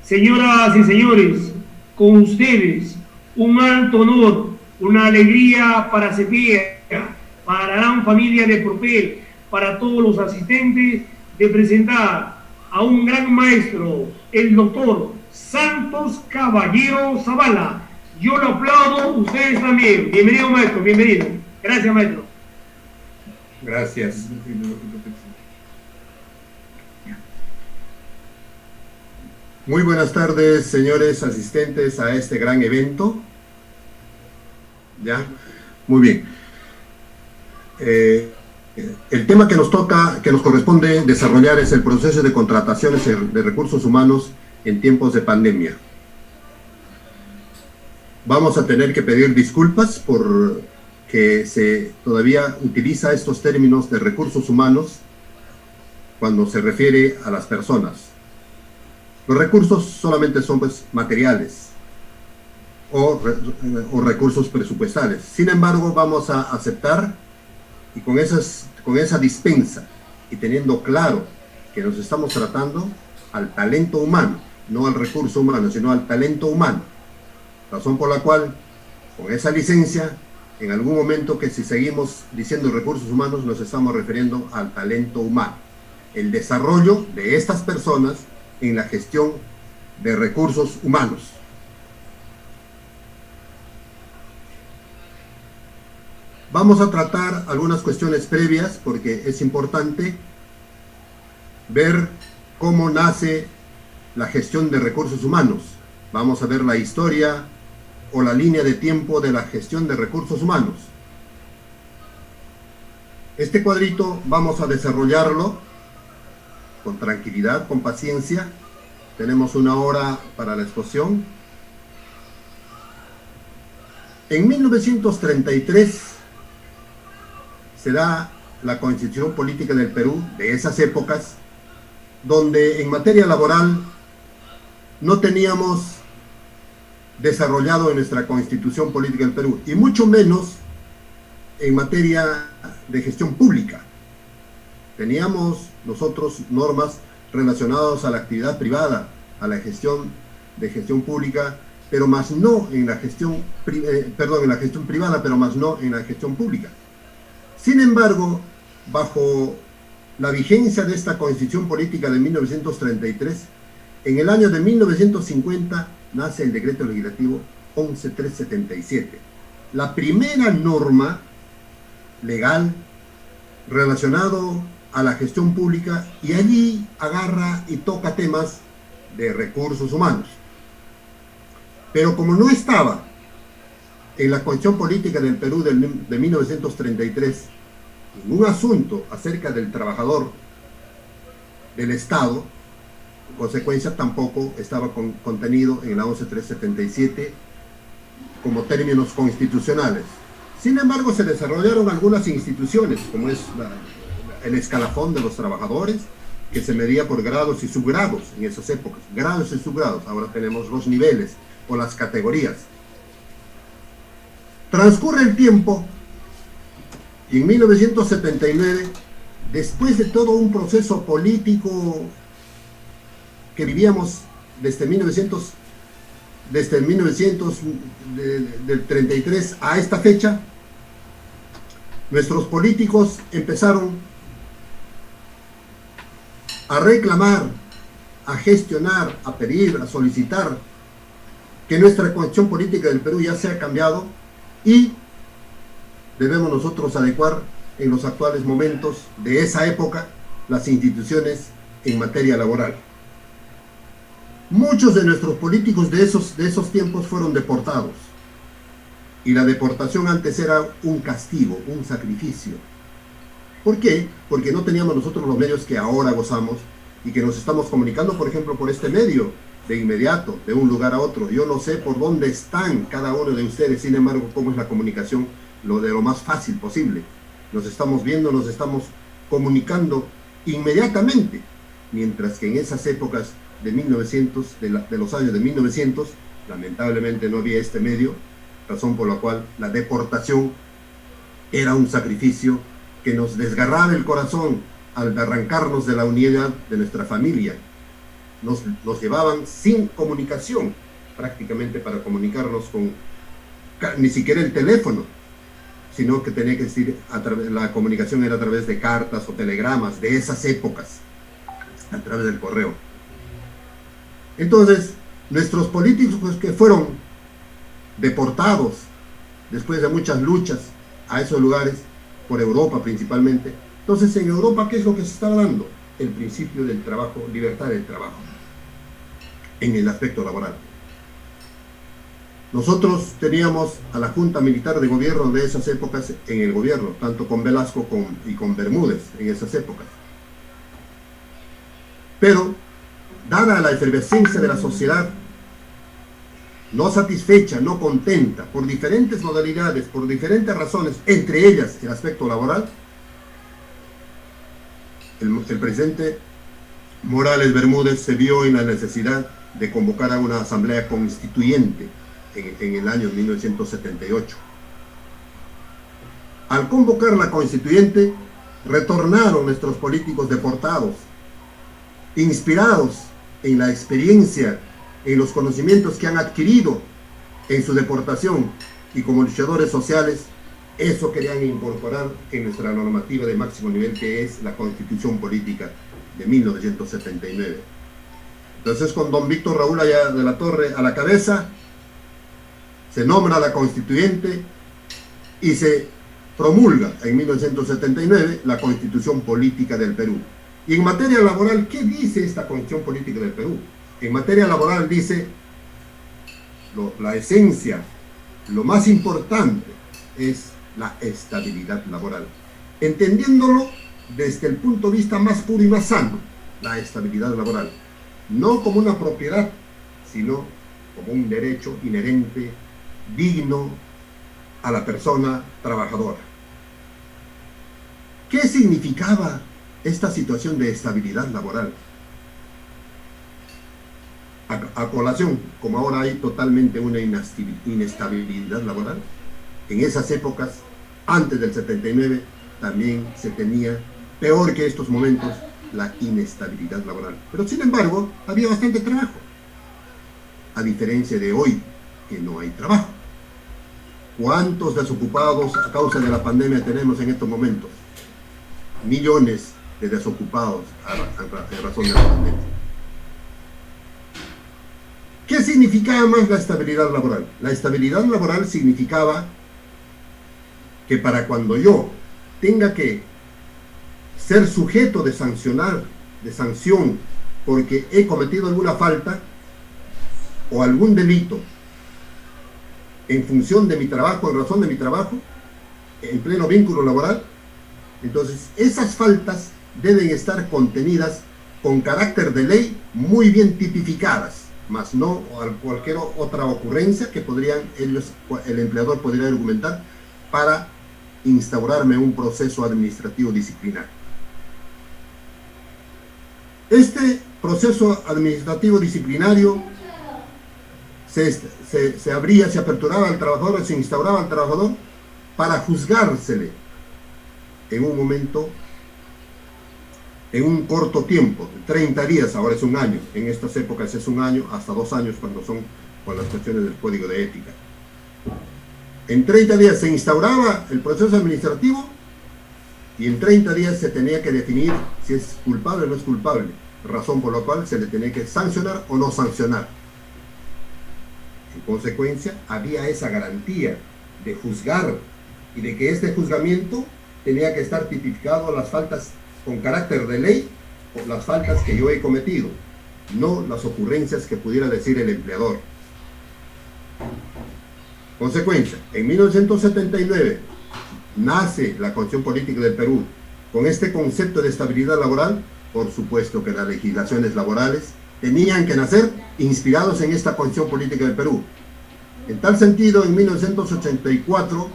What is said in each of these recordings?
Señoras y señores, con ustedes, un alto honor, una alegría para Cepilla, para la gran familia de Propel, para todos los asistentes, de presentar a un gran maestro, el doctor Santos Caballero Zavala. Yo lo aplaudo, ustedes también. Bienvenido, maestro, bienvenido. Gracias, maestro. Gracias. Muy buenas tardes, señores asistentes a este gran evento. ¿Ya? Muy bien. El tema que nos toca, que nos corresponde desarrollar es el proceso de contrataciones de recursos humanos en tiempos de pandemia. Vamos a tener que pedir disculpas por que se todavía utiliza estos términos de recursos humanos cuando se refiere a las personas. Los recursos solamente son pues materiales o recursos presupuestales. Sin embargo, vamos a aceptar y con esa dispensa y teniendo claro que nos estamos tratando al talento humano, no al recurso humano, sino al talento humano. Razón por la cual, con esa licencia, en algún momento que si seguimos diciendo recursos humanos, nos estamos refiriendo al talento humano. El desarrollo de estas personas en la gestión de recursos humanos. Vamos a tratar algunas cuestiones previas porque es importante ver cómo nace la gestión de recursos humanos. Vamos a ver la historia o la línea de tiempo de la gestión de recursos humanos. Este cuadrito vamos a desarrollarlo con tranquilidad, con paciencia. Tenemos 1 hora para la exposición. En 1933 se da la Constitución Política del Perú, de esas épocas, donde en materia laboral no teníamos desarrollado en nuestra Constitución Política del Perú, y mucho menos en materia de gestión pública. Teníamos nosotros normas relacionadas a la actividad privada, a la gestión pública, pero más no en la gestión, en la gestión privada, pero más no en la gestión pública. Sin embargo, bajo la vigencia de esta Constitución Política de 1933, en el año de 1950 nace el Decreto Legislativo 11377, la primera norma legal relacionado a la gestión pública, y allí agarra y toca temas de recursos humanos. Pero como no estaba en la Constitución Política del Perú de 1933 ningún asunto acerca del trabajador del Estado, en consecuencia tampoco estaba contenido en la 11377 como términos constitucionales. Sin embargo, se desarrollaron algunas instituciones, como es el escalafón de los trabajadores, que se medía por grados y subgrados en esas épocas, grados y subgrados. Ahora tenemos los niveles o las categorías. Transcurre el tiempo y en 1979, después de todo un proceso político que vivíamos desde 1933 a esta fecha, nuestros políticos empezaron a reclamar, a gestionar, a pedir, a solicitar que nuestra Constitución Política del Perú ya sea cambiado, y debemos nosotros adecuar en los actuales momentos de esa época las instituciones en materia laboral. Muchos de nuestros políticos de esos tiempos fueron deportados, y la deportación antes era un castigo, un sacrificio. ¿Por qué? Porque no teníamos nosotros los medios que ahora gozamos y que nos estamos comunicando, por ejemplo, por este medio, de inmediato, de un lugar a otro. Yo no sé por dónde están cada uno de ustedes, sin embargo, cómo es la comunicación, lo más fácil posible. Nos estamos viendo, nos estamos comunicando inmediatamente, mientras que en esas épocas de 1900, de los años de 1900, lamentablemente no había este medio, razón por la cual la deportación era un sacrificio que nos desgarraba el corazón al arrancarnos de la unidad de nuestra familia. nos llevaban sin comunicación, prácticamente para comunicarnos con ni siquiera el teléfono, sino que tenía que decir, la comunicación era a través de cartas o telegramas de esas épocas, a través del correo. Entonces, nuestros políticos que fueron deportados después de muchas luchas a esos lugares, por Europa principalmente. Entonces, en Europa, ¿qué es lo que se estaba dando? El principio del trabajo, libertad del trabajo, en el aspecto laboral. Nosotros teníamos a la Junta Militar de Gobierno de esas épocas en el gobierno, tanto con Velasco y con Bermúdez en esas épocas. Pero, dada la efervescencia de la sociedad, no satisfecha, no contenta, por diferentes modalidades, por diferentes razones, entre ellas el aspecto laboral, el presidente Morales Bermúdez se vio en la necesidad de convocar a una asamblea constituyente en el año 1978. Al convocar la constituyente, retornaron nuestros políticos deportados, inspirados en la experiencia, en los conocimientos que han adquirido en su deportación, y como luchadores sociales, eso querían incorporar en nuestra normativa de máximo nivel, que es la Constitución Política de 1979. Entonces, con don Víctor Raúl Ayala de la Torre a la cabeza, se nombra la constituyente y se promulga en 1979 la Constitución Política del Perú. Y en materia laboral, ¿qué dice esta Constitución Política del Perú? En materia laboral dice, la esencia, lo más importante es la estabilidad laboral, entendiéndolo desde el punto de vista más puro y más sano, la estabilidad laboral, no como una propiedad, sino como un derecho inherente, digno a la persona trabajadora. ¿Qué significaba esta situación de estabilidad laboral? A colación, como ahora hay totalmente una inestabilidad laboral, en esas épocas, antes del 79, también se tenía, peor que estos momentos, la inestabilidad laboral. Pero sin embargo, había bastante trabajo, a diferencia de hoy, que no hay trabajo. ¿Cuántos desocupados a causa de la pandemia tenemos en estos momentos? Millones de desocupados a razón de la pandemia. ¿Qué significaba más la estabilidad laboral? La estabilidad laboral significaba que para cuando yo tenga que ser sujeto de sanción porque he cometido alguna falta o algún delito en función de mi trabajo, en razón de mi trabajo, en pleno vínculo laboral, entonces esas faltas deben estar contenidas con carácter de ley, muy bien tipificadas, más no cualquier otra ocurrencia que el empleador podría argumentar para instaurarme un proceso administrativo disciplinario. Este proceso administrativo disciplinario se abría, se aperturaba al trabajador, se instauraba al trabajador para juzgársele en un momento, en un corto tiempo, 30 días, ahora es un año, en estas épocas es un año, hasta 2 años cuando son con las cuestiones del Código de Ética. En 30 días se instauraba el proceso administrativo y en 30 días se tenía que definir si es culpable o no es culpable, razón por la cual se le tenía que sancionar o no sancionar. En consecuencia, había esa garantía de juzgar y de que este juzgamiento tenía que estar tipificado las faltas con carácter de ley o las faltas que yo he cometido, no las ocurrencias que pudiera decir el empleador. Consecuencia, en 1979 nace la Constitución Política del Perú con este concepto de estabilidad laboral. Por supuesto que las legislaciones laborales tenían que nacer inspirados en esta Constitución Política del Perú. En tal sentido, en 1984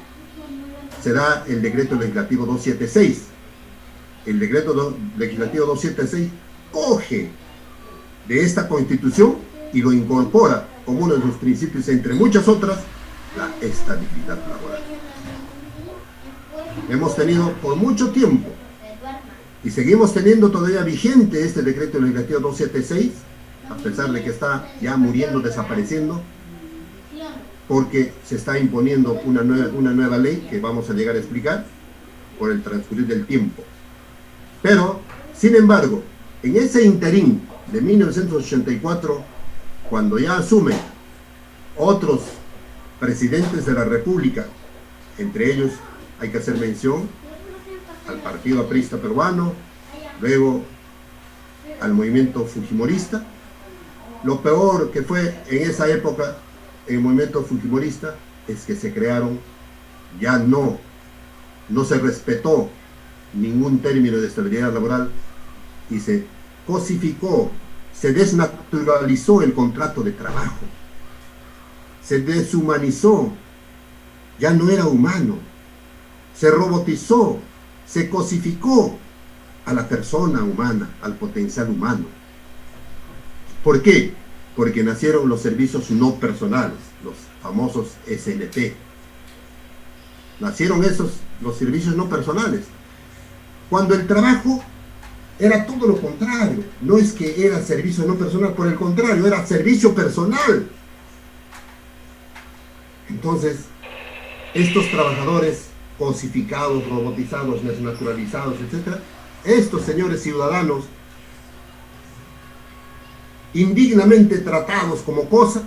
se da el decreto legislativo 276. El decreto legislativo 276 coge de esta Constitución y lo incorpora como uno de sus principios, entre muchas otras, la estabilidad laboral. Hemos tenido por mucho tiempo y seguimos teniendo todavía vigente este decreto legislativo 276 a pesar de que está ya muriendo, desapareciendo, porque se está imponiendo una nueva ley que vamos a llegar a explicar por el transcurrir del tiempo. Pero, sin embargo, en ese interín de 1984, cuando ya asumen otros presidentes de la República, entre ellos hay que hacer mención al Partido Aprista Peruano, luego al movimiento fujimorista. Lo peor que fue en esa época en el movimiento fujimorista es que se crearon, ya no se respetó ningún término de estabilidad laboral y se cosificó, se desnaturalizó el contrato de trabajo, se deshumanizó, ya no era humano, se robotizó, se cosificó a la persona humana, al potencial humano. ¿Por qué? Porque nacieron los servicios no personales, los famosos SNP. Nacieron los servicios no personales, cuando el trabajo era todo lo contrario. No es que era servicio no personal, por el contrario, era servicio personal. Entonces, estos trabajadores cosificados, robotizados, desnaturalizados, etc., estos señores ciudadanos indignamente tratados como cosa,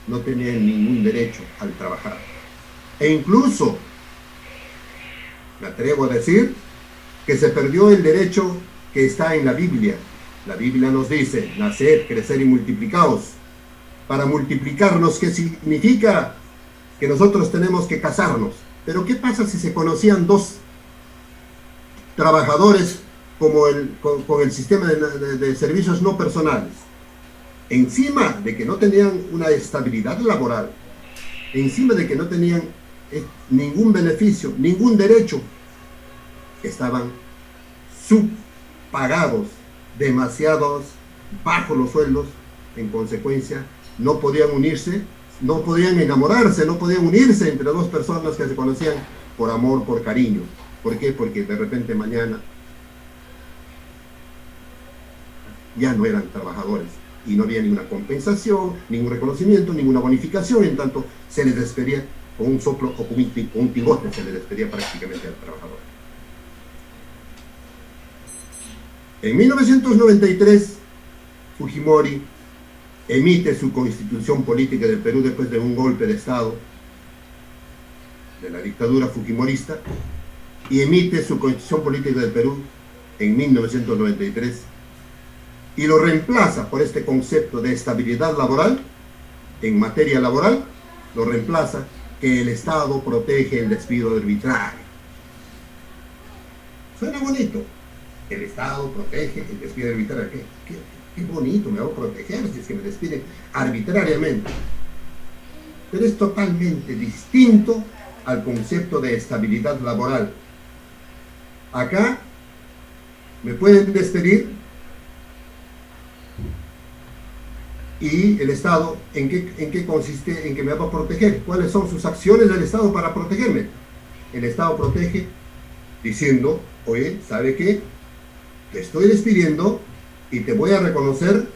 no tenían ningún derecho al trabajar. E incluso, me atrevo a decir, que se perdió el derecho que está en la Biblia. La Biblia nos dice: naced, crecer y multiplicaos. Para multiplicarnos, ¿qué significa? Que nosotros tenemos que casarnos. Pero ¿qué pasa si se conocían dos trabajadores con el sistema de servicios no personales? Encima de que no tenían una estabilidad laboral, encima de que no tenían ningún beneficio, ningún derecho, estaban subpagados, demasiados bajos los sueldos. En consecuencia, no podían unirse, no podían enamorarse, no podían unirse entre dos personas que se conocían por amor, por cariño. ¿Por qué? Porque de repente mañana ya no eran trabajadores y no había ninguna compensación, ningún reconocimiento, ninguna bonificación. En tanto, se les despedía con un soplo o con un pivote, se les despedía prácticamente al trabajador. En 1993, Fujimori emite su constitución política del Perú después de un golpe de Estado de la dictadura fujimorista, y emite su constitución política del Perú en 1993 y lo reemplaza por este concepto de estabilidad laboral. En materia laboral, lo reemplaza que el Estado protege el despido arbitrario. Suena bonito. El Estado protege el despido arbitrario. Qué bonito, me va a proteger si es que me despiden arbitrariamente. Pero es totalmente distinto al concepto de estabilidad laboral. Acá me pueden despedir y el Estado, ¿en qué consiste? En que me va a proteger. ¿Cuáles son sus acciones del Estado para protegerme? El Estado protege diciendo: oye, ¿sabe qué? Te estoy despidiendo y te voy a reconocer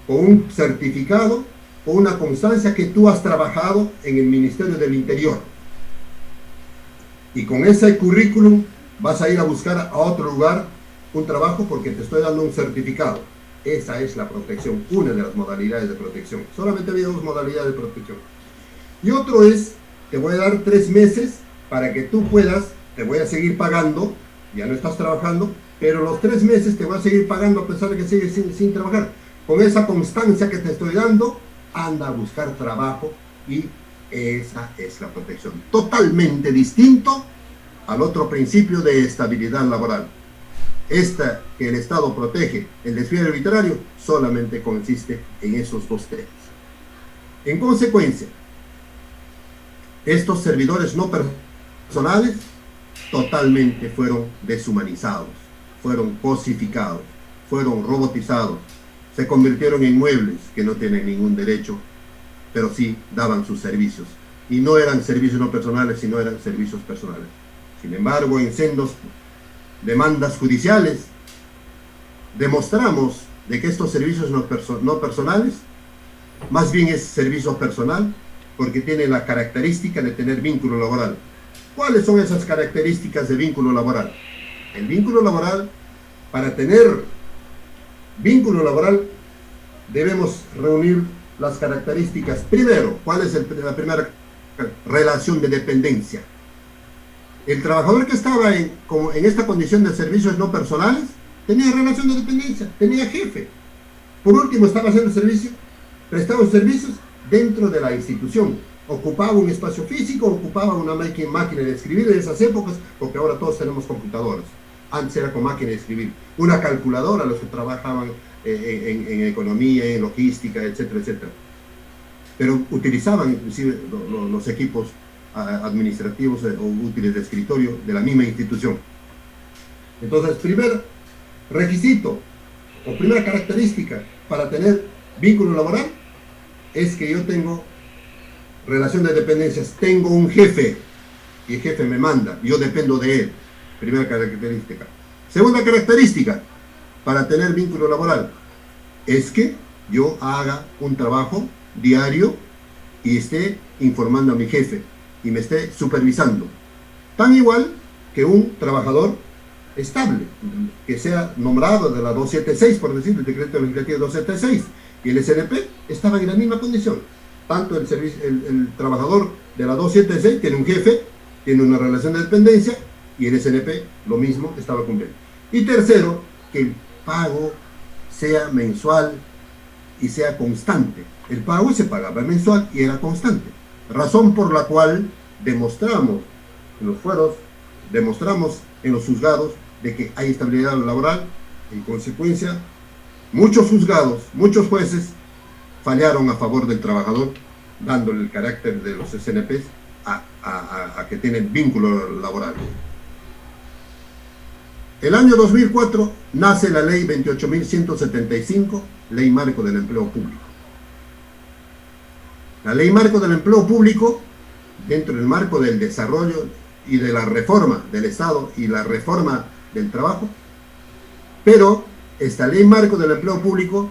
con un certificado o una constancia que tú has trabajado en el Ministerio del Interior. Y con ese currículum vas a ir a buscar a otro lugar un trabajo porque te estoy dando un certificado. Esa es la protección, una de las modalidades de protección. Solamente había dos modalidades de protección. Y otro es: te voy a dar 3 meses para que tú puedas, te voy a seguir pagando, ya no estás trabajando, pero los 3 meses te voy a seguir pagando a pesar de que sigues sin trabajar. Con esa constancia que te estoy dando, anda a buscar trabajo, y esa es la protección. Totalmente distinto al otro principio de estabilidad laboral. Esta que el Estado protege, el despido arbitrario, solamente consiste en esos dos temas. En consecuencia, estos servidores no personales totalmente fueron deshumanizados, fueron cosificados, fueron robotizados, se convirtieron en muebles que no tienen ningún derecho, pero sí daban sus servicios. Y no eran servicios no personales, sino eran servicios personales. Sin embargo, en sendos demandas judiciales, demostramos de que estos servicios no personales, más bien es servicio personal, porque tiene la característica de tener vínculo laboral. ¿Cuáles son esas características de vínculo laboral? El vínculo laboral, para tener vínculo laboral, debemos reunir las características. Primero, ¿cuál es la primera relación de dependencia? El trabajador que estaba en esta condición de servicios no personales tenía relación de dependencia, tenía jefe. Por último, estaba haciendo servicio, prestaba servicios dentro de la institución. Ocupaba un espacio físico, ocupaba una máquina de escribir en esas épocas, porque ahora todos tenemos computadoras. Antes era con máquina de escribir. Una calculadora, los que trabajaban en economía, en logística, etcétera, etcétera. Pero utilizaban inclusive los equipos administrativos o útiles de escritorio de la misma institución. Entonces, primer requisito o primera característica para tener vínculo laboral es que yo tengo relación de dependencias, tengo un jefe y el jefe me manda, yo dependo de él. Primera característica. Segunda característica para tener vínculo laboral es que yo haga un trabajo diario y esté informando a mi jefe y me esté supervisando. Tan igual que un trabajador estable, que sea nombrado de la 276, por decir, el decreto legislativo 276, y el SNP estaban en la misma condición. Tanto el trabajador de la 276 tiene un jefe, tiene una relación de dependencia, y el SNP lo mismo estaba cumpliendo. Y tercero, que el pago sea mensual y sea constante. El pago se pagaba mensual y era constante. Razón por la cual demostramos en los fueros, demostramos en los juzgados de que hay estabilidad laboral. En consecuencia, muchos juzgados, muchos jueces fallaron a favor del trabajador, dándole el carácter de los SNPs a que tienen vínculo laboral. El año 2004 nace la ley 28.175, Ley Marco del Empleo Público. La Ley Marco del Empleo Público, dentro del marco del desarrollo y de la reforma del Estado y la reforma del trabajo, pero esta Ley Marco del Empleo Público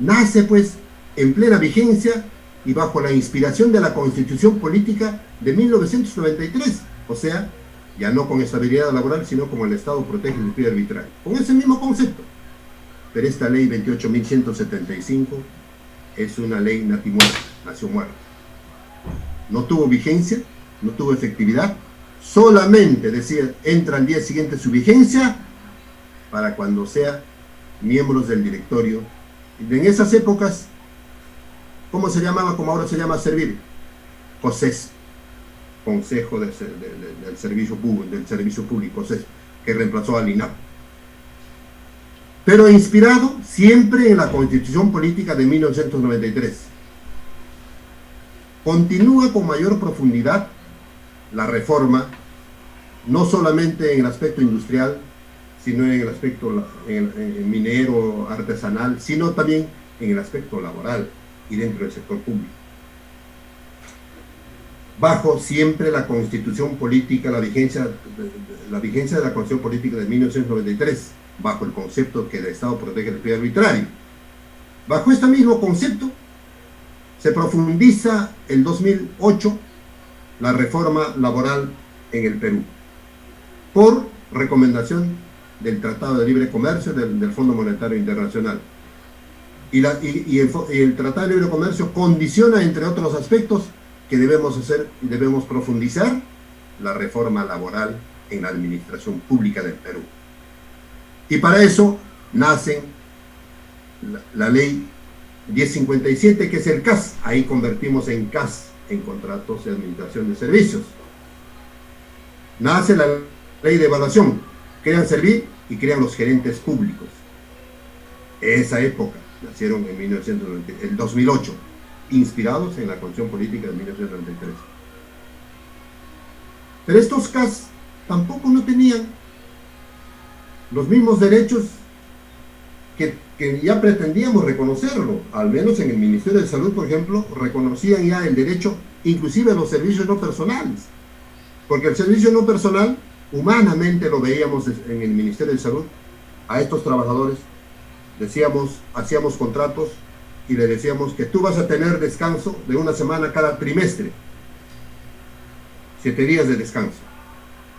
nace pues en plena vigencia y bajo la inspiración de la Constitución Política de 1993, o sea, ya no con estabilidad laboral, sino como el Estado protege el despido arbitrario, con ese mismo concepto. Pero esta ley 28.175 es una ley natimuerta, nació muerta. No tuvo vigencia, no tuvo efectividad, solamente decía, entra al día siguiente su vigencia para cuando sea miembros del directorio. En esas épocas, ¿cómo se llamaba? Como ahora se llama servir, COSES, Consejo del Servicio Público, COSES, que reemplazó al INAP. Pero inspirado siempre en la Constitución Política de 1993. Continúa con mayor profundidad la reforma, no solamente en el aspecto industrial, sino en el aspecto en minero, artesanal, sino también en el aspecto laboral y dentro del sector público. Bajo siempre la Constitución Política, la vigencia de la Constitución Política de 1993, bajo el concepto que el Estado protege el despido arbitrario. Bajo este mismo concepto, se profundiza el 2008 la reforma laboral en el Perú, por recomendación del Tratado de Libre Comercio del Fondo Monetario Internacional. Y el Tratado de Libre Comercio condiciona, entre otros aspectos, que debemos hacer y debemos profundizar la reforma laboral en la administración pública del Perú. Y para eso nace la ley 1057, que es el CAS. Ahí convertimos en CAS, en Contratos de Administración de Servicios. Nace la ley de evaluación, crean Servir y crean los gerentes públicos. Esa época, nacieron en el 2008, inspirados en la Constitución Política de 1993. Pero estos CAS tampoco no tenían los mismos derechos que ya pretendíamos reconocerlo. Al menos en el Ministerio de Salud, por ejemplo, reconocían ya el derecho inclusive a los servicios no personales, porque el servicio no personal humanamente lo veíamos en el Ministerio de Salud, a estos trabajadores hacíamos contratos y le decíamos que tú vas a tener descanso de una semana cada trimestre, 7 días de descanso.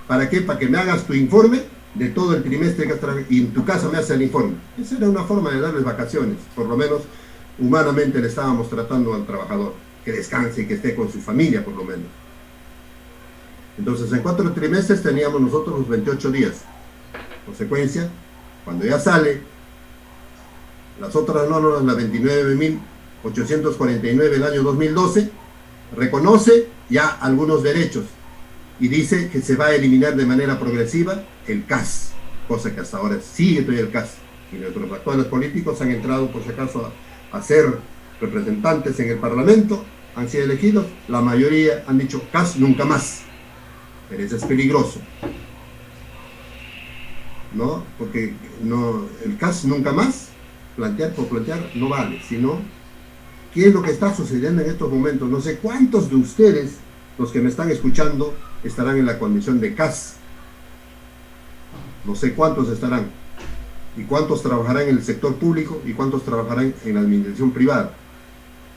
¿Para qué? Para que me hagas tu informe de todo el trimestre que has trabajado y en tu casa me haces el informe. Esa era una forma de darles vacaciones, por lo menos humanamente le estábamos tratando al trabajador, que descanse y que esté con su familia por lo menos. Entonces en 4 trimestres teníamos nosotros los 28 días. Consecuencia, cuando ya sale las otras normas, la 29.849 del año 2012, reconoce ya algunos derechos y dice que se va a eliminar de manera progresiva el CAS, cosa que hasta ahora sigue todavía el CAS. Y nuestros actuales políticos han entrado, por si acaso, a ser representantes en el Parlamento, han sido elegidos, la mayoría han dicho CAS nunca más. Pero eso es peligroso, ¿no? Porque no, el CAS nunca más, plantear por plantear no vale, sino qué es lo que está sucediendo en estos momentos. No sé cuántos de ustedes, los que me están escuchando, estarán en la condición de CAS. No sé cuántos estarán. Y cuántos trabajarán en el sector público y cuántos trabajarán en la administración privada.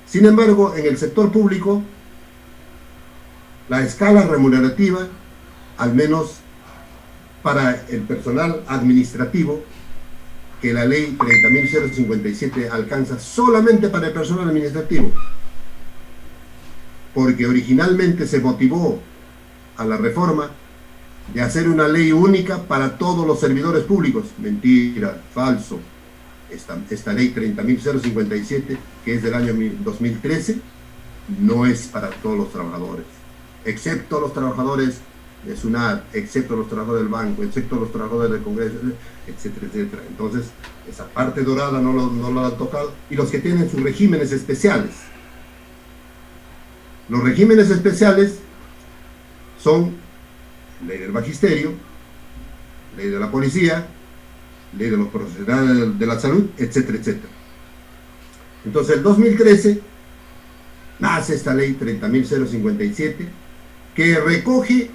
Sin embargo, en el sector público, la escala remunerativa, al menos para el personal administrativo, que la ley 30.057 alcanza solamente para el personal administrativo, porque originalmente se motivó a la reforma de hacer una ley única para todos los servidores públicos. Mentira, falso. Esta ley 30.057, que es del año 2013, no es para todos los trabajadores, excepto los trabajadores de SUNAT, excepto los trabajadores del banco, excepto los trabajadores del Congreso, etcétera, etcétera. Entonces, esa parte dorada no lo han tocado. Y los que tienen sus regímenes especiales. Los regímenes especiales son ley del magisterio, ley de la policía, ley de los profesionales de la salud, etcétera, etcétera. Entonces, el 2013 nace esta ley 30.057 que recoge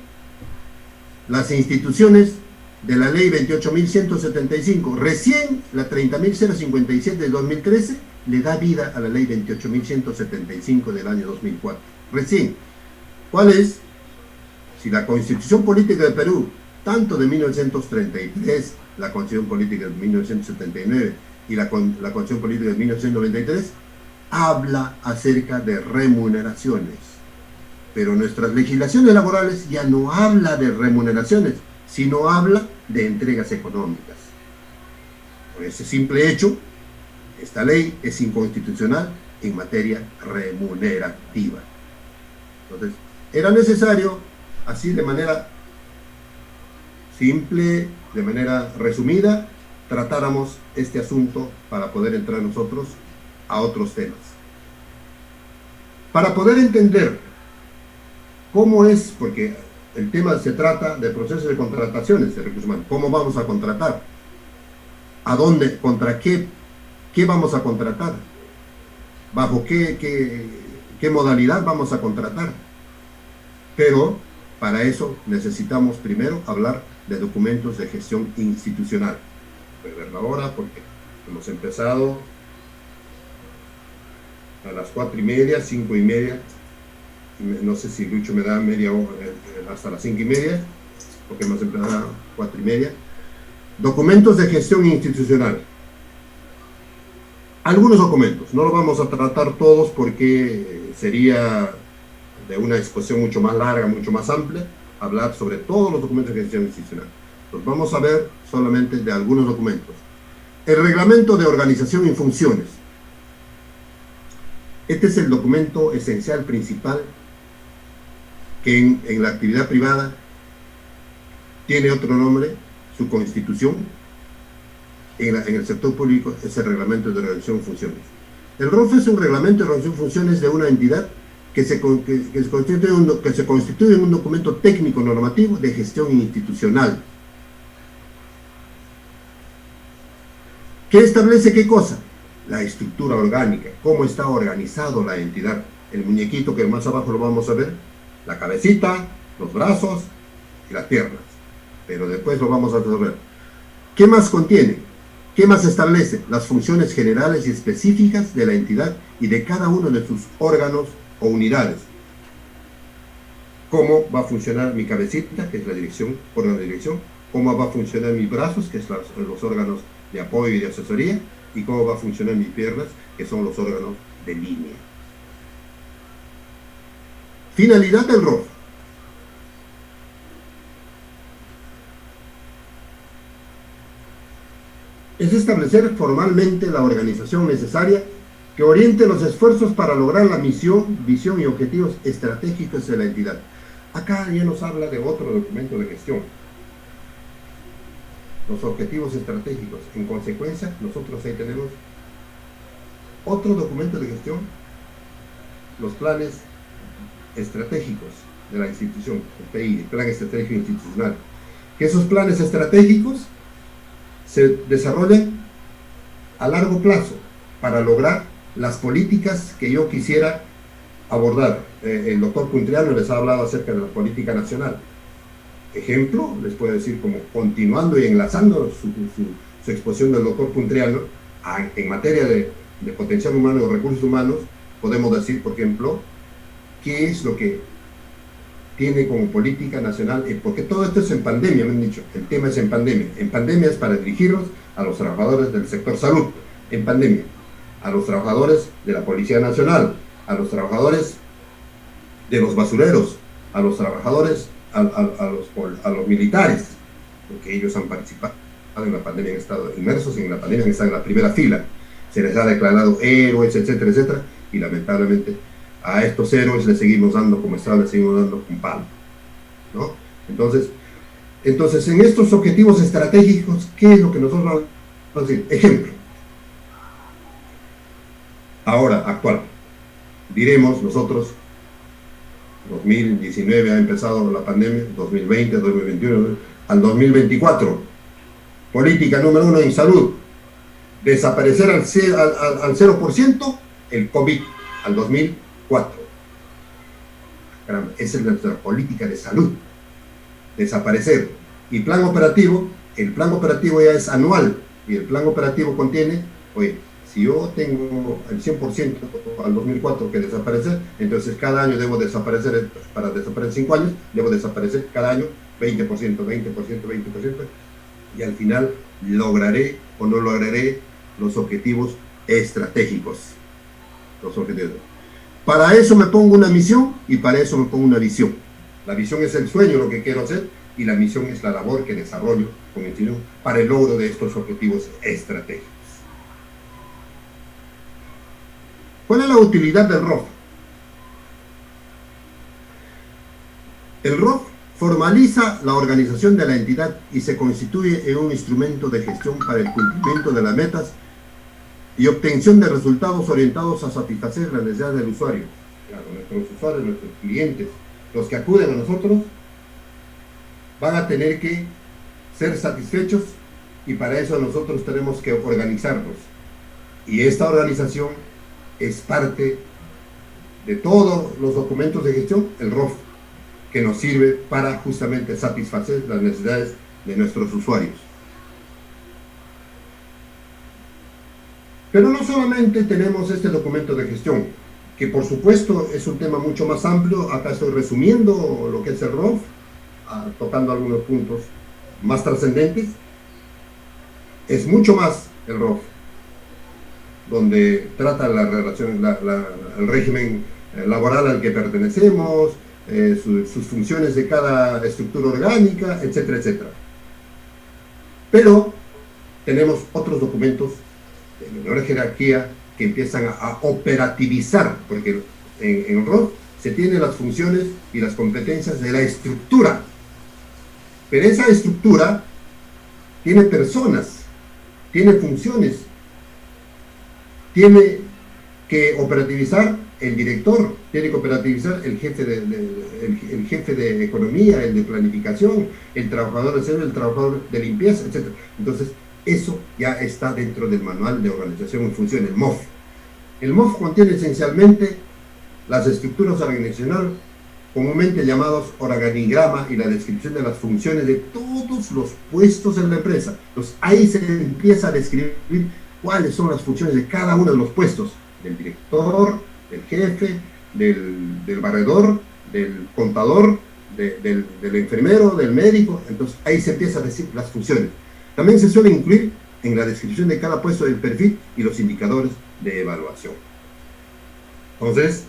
las instituciones de la ley 28.175. Recién la 30.057 del 2013 le da vida a la ley 28.175 del año 2004. Recién. ¿Cuál es? Si la Constitución Política de Perú, tanto de 1933, la Constitución Política de 1979 y la Constitución Política de 1993, habla acerca de remuneraciones. Pero nuestras legislaciones laborales ya no habla de remuneraciones, sino habla de entregas económicas. Por ese simple hecho, esta ley es inconstitucional en materia remunerativa. Entonces, era necesario, así de manera simple, de manera resumida, tratáramos este asunto para poder entrar nosotros a otros temas. Para poder entender cómo es, porque el tema se trata de procesos de contrataciones de recursos humanos, cómo vamos a contratar, a dónde, contra qué vamos a contratar, bajo qué modalidad vamos a contratar. Pero para eso necesitamos primero hablar de documentos de gestión institucional. Voy a verlo ahora porque hemos empezado a las 4:30, 5:30. No sé si Lucho me da media hora hasta las 5:30, porque hemos empezado a las 4:30. Documentos de gestión institucional. Algunos documentos, no los vamos a tratar todos porque sería de una exposición mucho más larga, mucho más amplia, hablar sobre todos los documentos de gestión institucional. Los vamos a ver solamente de algunos documentos. El reglamento de organización y funciones. Este es el documento esencial principal que en la actividad privada tiene otro nombre, su constitución. En el sector público es el reglamento de organización y funciones. El ROF es un reglamento de organización y funciones de una entidad que se constituye en un documento técnico normativo de gestión institucional. ¿Qué establece qué cosa? La estructura orgánica, cómo está organizado la entidad. El muñequito que más abajo lo vamos a ver, la cabecita, los brazos y las piernas. Pero después lo vamos a resolver. ¿Qué más contiene? ¿Qué más establece? Las funciones generales y específicas de la entidad y de cada uno de sus órganos o unidades. Cómo va a funcionar mi cabecita, que es la dirección, órgano de dirección, cómo va a funcionar mis brazos, que son los órganos de apoyo y de asesoría, y cómo va a funcionar mis piernas, que son los órganos de línea. Finalidad del ROF. Es establecer formalmente la organización necesaria que oriente los esfuerzos para lograr la misión, visión y objetivos estratégicos de la entidad. Acá ya nos habla de otro documento de gestión. Los objetivos estratégicos. En consecuencia, nosotros ahí tenemos otro documento de gestión, los planes estratégicos de la institución, el PI, el Plan Estratégico Institucional. Que esos planes estratégicos se desarrollan a largo plazo para lograr las políticas que yo quisiera abordar. El doctor Puntriano les ha hablado acerca de la política nacional. Ejemplo, les puedo decir, como continuando y enlazando su exposición del doctor Puntriano en materia de potencial humano y de recursos humanos, podemos decir, por ejemplo, qué es lo que tiene como política nacional, porque todo esto es en pandemia, me han dicho, el tema es en pandemia. En pandemia es para dirigirnos a los trabajadores del sector salud, en pandemia, a los trabajadores de la Policía Nacional, a los trabajadores de los basureros, a los trabajadores, a los militares, porque ellos han participado en la pandemia, han estado inmersos en la pandemia, han estado en la primera fila, se les ha declarado héroes, etcétera, etcétera, y lamentablemente a estos héroes les seguimos dando como Estado, les seguimos dando un palo, ¿no? Entonces, en estos objetivos estratégicos, ¿qué es lo que nosotros vamos a decir? Ejemplo, ahora, actual, diremos nosotros, 2019 ha empezado la pandemia, 2020, 2021, al 2024, política número 1 en salud, desaparecer al 0% el COVID, al 2004. Caramba, esa es nuestra política de salud, desaparecer. Y plan operativo, el plan operativo ya es anual, y el plan operativo contiene, oye, si yo tengo el 100% al 2004 que desaparecer, entonces cada año debo desaparecer, para desaparecer 5 años, debo desaparecer cada año 20%, 20%, 20%, y al final lograré o no lograré los objetivos estratégicos. Los objetivos. Para eso me pongo una misión y para eso me pongo una visión. La visión es el sueño, lo que quiero hacer, y la misión es la labor que desarrollo con el instituto para el logro de estos objetivos estratégicos. ¿Cuál es la utilidad del ROF? El ROF formaliza la organización de la entidad y se constituye en un instrumento de gestión para el cumplimiento de las metas y obtención de resultados orientados a satisfacer las necesidades del usuario. Claro, nuestros usuarios, nuestros clientes, los que acuden a nosotros, van a tener que ser satisfechos y para eso nosotros tenemos que organizarnos. Y esta organización es parte de todos los documentos de gestión, el ROF, que nos sirve para justamente satisfacer las necesidades de nuestros usuarios. Pero no solamente tenemos este documento de gestión, que por supuesto es un tema mucho más amplio. Acá estoy resumiendo lo que es el ROF, tocando algunos puntos más trascendentes. Es mucho más el ROF, donde trata la relación, el régimen laboral al que pertenecemos, sus funciones de cada estructura orgánica, etcétera, etcétera. Pero tenemos otros documentos de menor jerarquía que empiezan a operativizar, porque en ROF se tienen las funciones y las competencias de la estructura, pero esa estructura tiene personas, tiene funciones, tiene que operativizar el director, tiene que operativizar el jefe de economía, el de planificación, el trabajador de aseo, el trabajador de limpieza, etc. Entonces, eso ya está dentro del manual de organización y función, el MOF. El MOF contiene esencialmente las estructuras organizacionales, comúnmente llamados organigrama, y la descripción de las funciones de todo todos los puestos en la empresa. Entonces ahí se empieza a describir cuáles son las funciones de cada uno de los puestos, del director, del jefe, del barredor, del contador, del enfermero, del médico. Entonces ahí se empieza a decir las funciones. También se suele incluir en la descripción de cada puesto del perfil y los indicadores de evaluación. Entonces,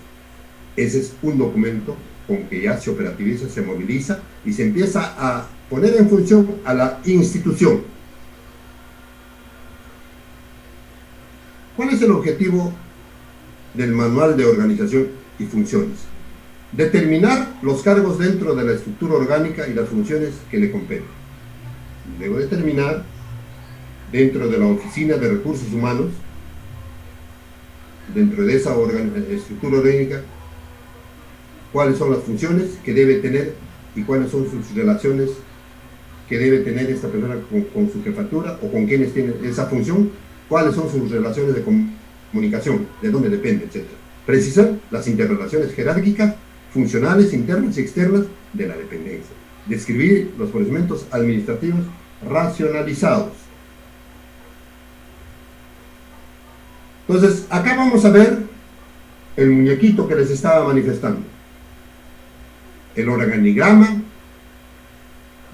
ese es un documento con que ya se operativiza, se moviliza y se empieza a poner en función a la institución. ¿Cuál es el objetivo del manual de organización y funciones? Determinar los cargos dentro de la estructura orgánica y las funciones que le competen. Luego determinar dentro de la Oficina de Recursos Humanos, dentro de esa estructura orgánica, cuáles son las funciones que debe tener y cuáles son sus relaciones que debe tener esta persona con su jefatura o con quienes tienen esa función, cuáles son sus relaciones de comunicación, de dónde depende, etc. Precisar las interrelaciones jerárquicas, funcionales, internas y externas de la dependencia. Describir los procedimientos administrativos racionalizados. Entonces, acá vamos a ver el muñequito que les estaba manifestando. El organigrama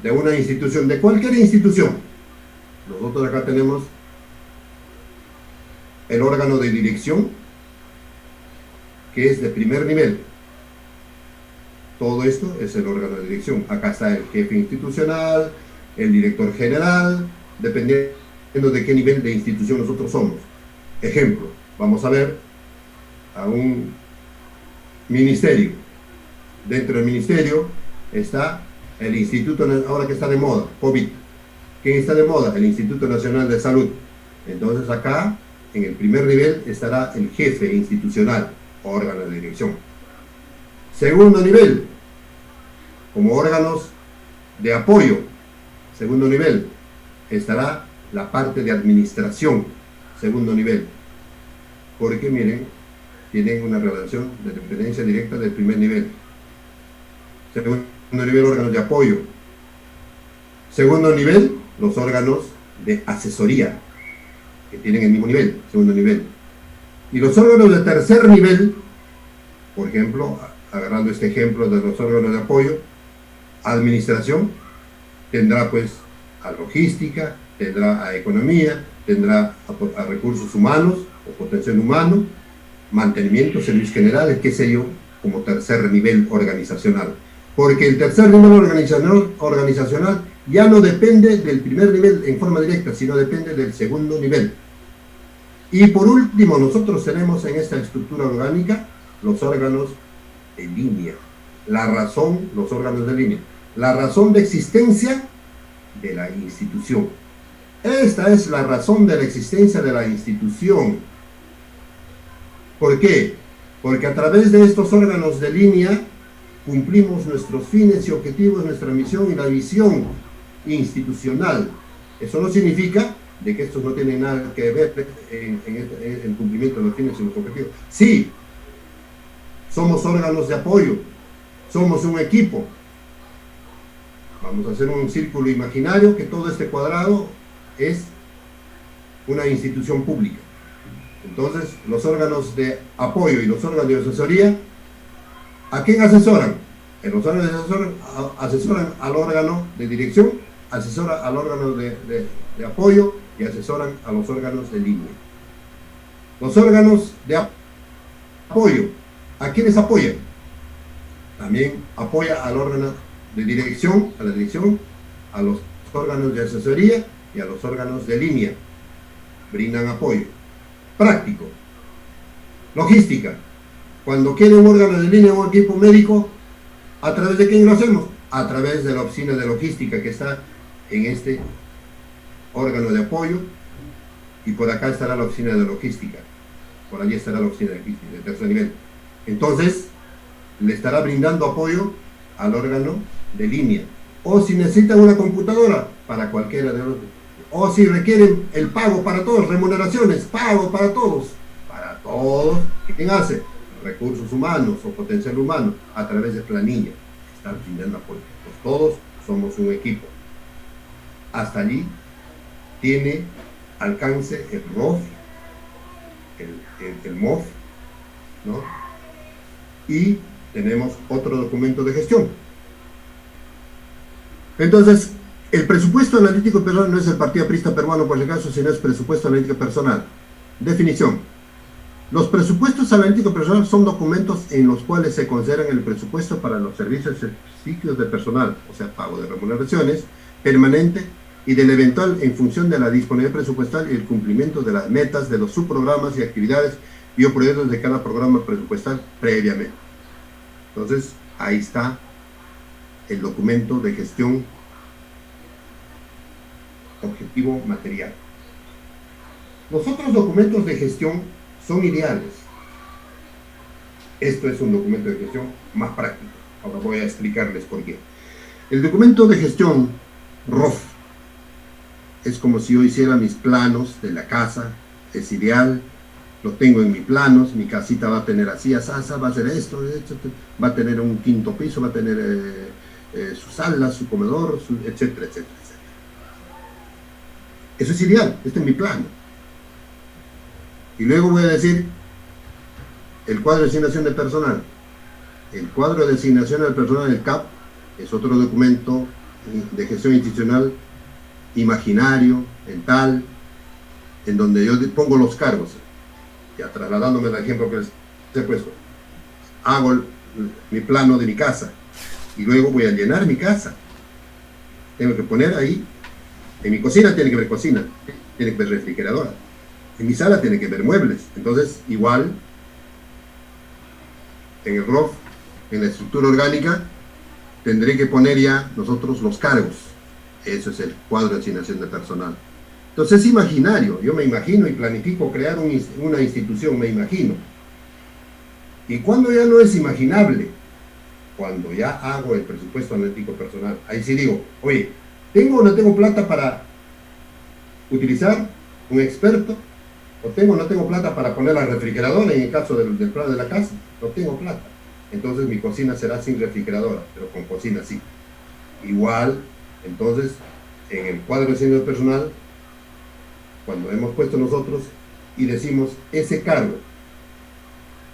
de una institución, de cualquier institución. Nosotros acá tenemos el órgano de dirección, que es de primer nivel. Todo esto es el órgano de dirección. Acá está el jefe institucional, el director general, dependiendo de qué nivel de institución nosotros somos. Ejemplo, vamos a ver a un ministerio. Dentro del ministerio está el instituto, ahora que está de moda, COVID. ¿Quién está de moda? El Instituto Nacional de Salud. Entonces acá, en el primer nivel, estará el jefe institucional, órgano de dirección. Segundo nivel, como órganos de apoyo, segundo nivel, estará la parte de administración, segundo nivel. Porque miren, tienen una relación de dependencia directa del primer nivel. Segundo nivel, órganos de apoyo. Segundo nivel, los órganos de asesoría, que tienen el mismo nivel, segundo nivel. Y los órganos de tercer nivel, por ejemplo, agarrando este ejemplo de los órganos de apoyo, administración, tendrá pues a logística, tendrá a economía, tendrá a recursos humanos o potencial humano, mantenimiento, servicios generales, qué sé yo, como tercer nivel organizacional. Porque el tercer nivel organizacional ya no depende del primer nivel en forma directa, sino depende del segundo nivel. Y por último, nosotros tenemos en esta estructura orgánica los órganos de línea. La razón, los órganos de línea. La razón de existencia de la institución. Esta es la razón de la existencia de la institución. ¿Por qué? Porque a través de estos órganos de línea cumplimos nuestros fines y objetivos, nuestra misión y la visión institucional. Eso no significa de que estos no tienen nada que ver en el cumplimiento de los fines y los objetivos. Sí, somos órganos de apoyo, somos un equipo. Vamos a hacer un círculo imaginario que todo este cuadrado es una institución pública. Entonces, los órganos de apoyo y los órganos de asesoría, ¿a quién asesoran? Los órganos de asesoran al órgano de dirección, asesoran al órgano de apoyo y asesoran a los órganos de línea. Los órganos de apoyo, ¿a quiénes apoyan? También apoya al órgano de dirección, a la dirección, a los órganos de asesoría y a los órganos de línea. Brindan apoyo. Práctico. Logística. Cuando quiere un órgano de línea o un equipo médico, ¿a través de quién lo hacemos? A través de la oficina de logística que está en este órgano de apoyo, y por acá estará la oficina de logística. Por allí estará la oficina de logística de tercer nivel. Entonces, le estará brindando apoyo al órgano de línea. O si necesitan una computadora, para cualquiera de los. O si requieren el pago para todos, remuneraciones, pago para todos. Para todos. ¿Quién hace? Recursos humanos o potencial humano, a través de planilla. Están brindando apoyo. Pues todos somos un equipo. hasta allí tiene alcance el ROF, el MOF, ¿no? Y tenemos otro documento de gestión. Entonces, el presupuesto analítico personal no es el Partido Aprista Peruano, por si acaso, sino es presupuesto analítico personal. Definición. Los presupuestos analíticos personal son documentos en los cuales se consideran el presupuesto para los servicios específicos de personal, o sea, pago de remuneraciones, permanente y del eventual en función de la disponibilidad presupuestal y el cumplimiento de las metas de los subprogramas y actividades y o proyectos de cada programa presupuestal previamente. Entonces, ahí está el documento de gestión objetivo material. Los otros documentos de gestión son ideales. Esto es un documento de gestión más práctico. Ahora voy a explicarles por qué. El documento de gestión ROF es como si yo hiciera mis planos de la casa, es ideal, lo tengo en mis planos, mi casita va a tener así, asasa, va a hacer esto, va a tener un quinto piso, va a tener su sala, su comedor, etcétera, etcétera, etcétera. Eso es ideal, este es mi plano. Y luego voy a decir el cuadro de designación de personal. El cuadro de designación del personal del CAP es otro documento de gestión institucional imaginario, mental, en donde yo pongo los cargos. Ya trasladándome al ejemplo que les he puesto. Hago mi plano de mi casa y luego voy a llenar mi casa. Tengo que poner ahí, en mi cocina tiene que ver cocina, tiene que ver refrigeradora. En mi sala tiene que ver muebles. Entonces, igual, en el ROF, en la estructura orgánica, tendré que poner ya nosotros los cargos. Eso es el cuadro de asignación de personal. Entonces es imaginario. Yo me imagino y planifico crear una institución, me imagino. Y cuando ya no es imaginable, cuando ya hago el presupuesto analítico personal, ahí sí digo, oye, ¿tengo o no tengo plata para utilizar un experto? ¿O tengo o no tengo plata para poner la refrigeradora en el caso del plano de la casa? No tengo plata. Entonces mi cocina será sin refrigeradora, pero con cocina sí. Igual, entonces, en el cuadro de asignación personal, cuando hemos puesto nosotros y decimos ese cargo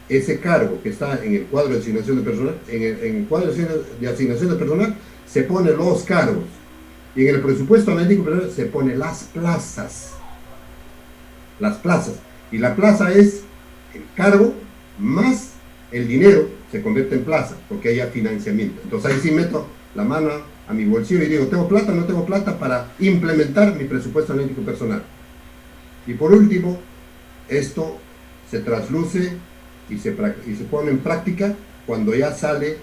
que está en el cuadro de asignación de personal, en el cuadro de asignación de personal se pone los cargos. Y en el presupuesto analítico personal se pone las plazas. Las plazas. Y la plaza es el cargo más el dinero se convierte en plaza, porque haya financiamiento. Entonces ahí sí meto la mano a mi bolsillo y digo, ¿tengo plata o no tengo plata para implementar mi presupuesto analítico personal? Y por último, esto se trasluce y se pone en práctica cuando ya sale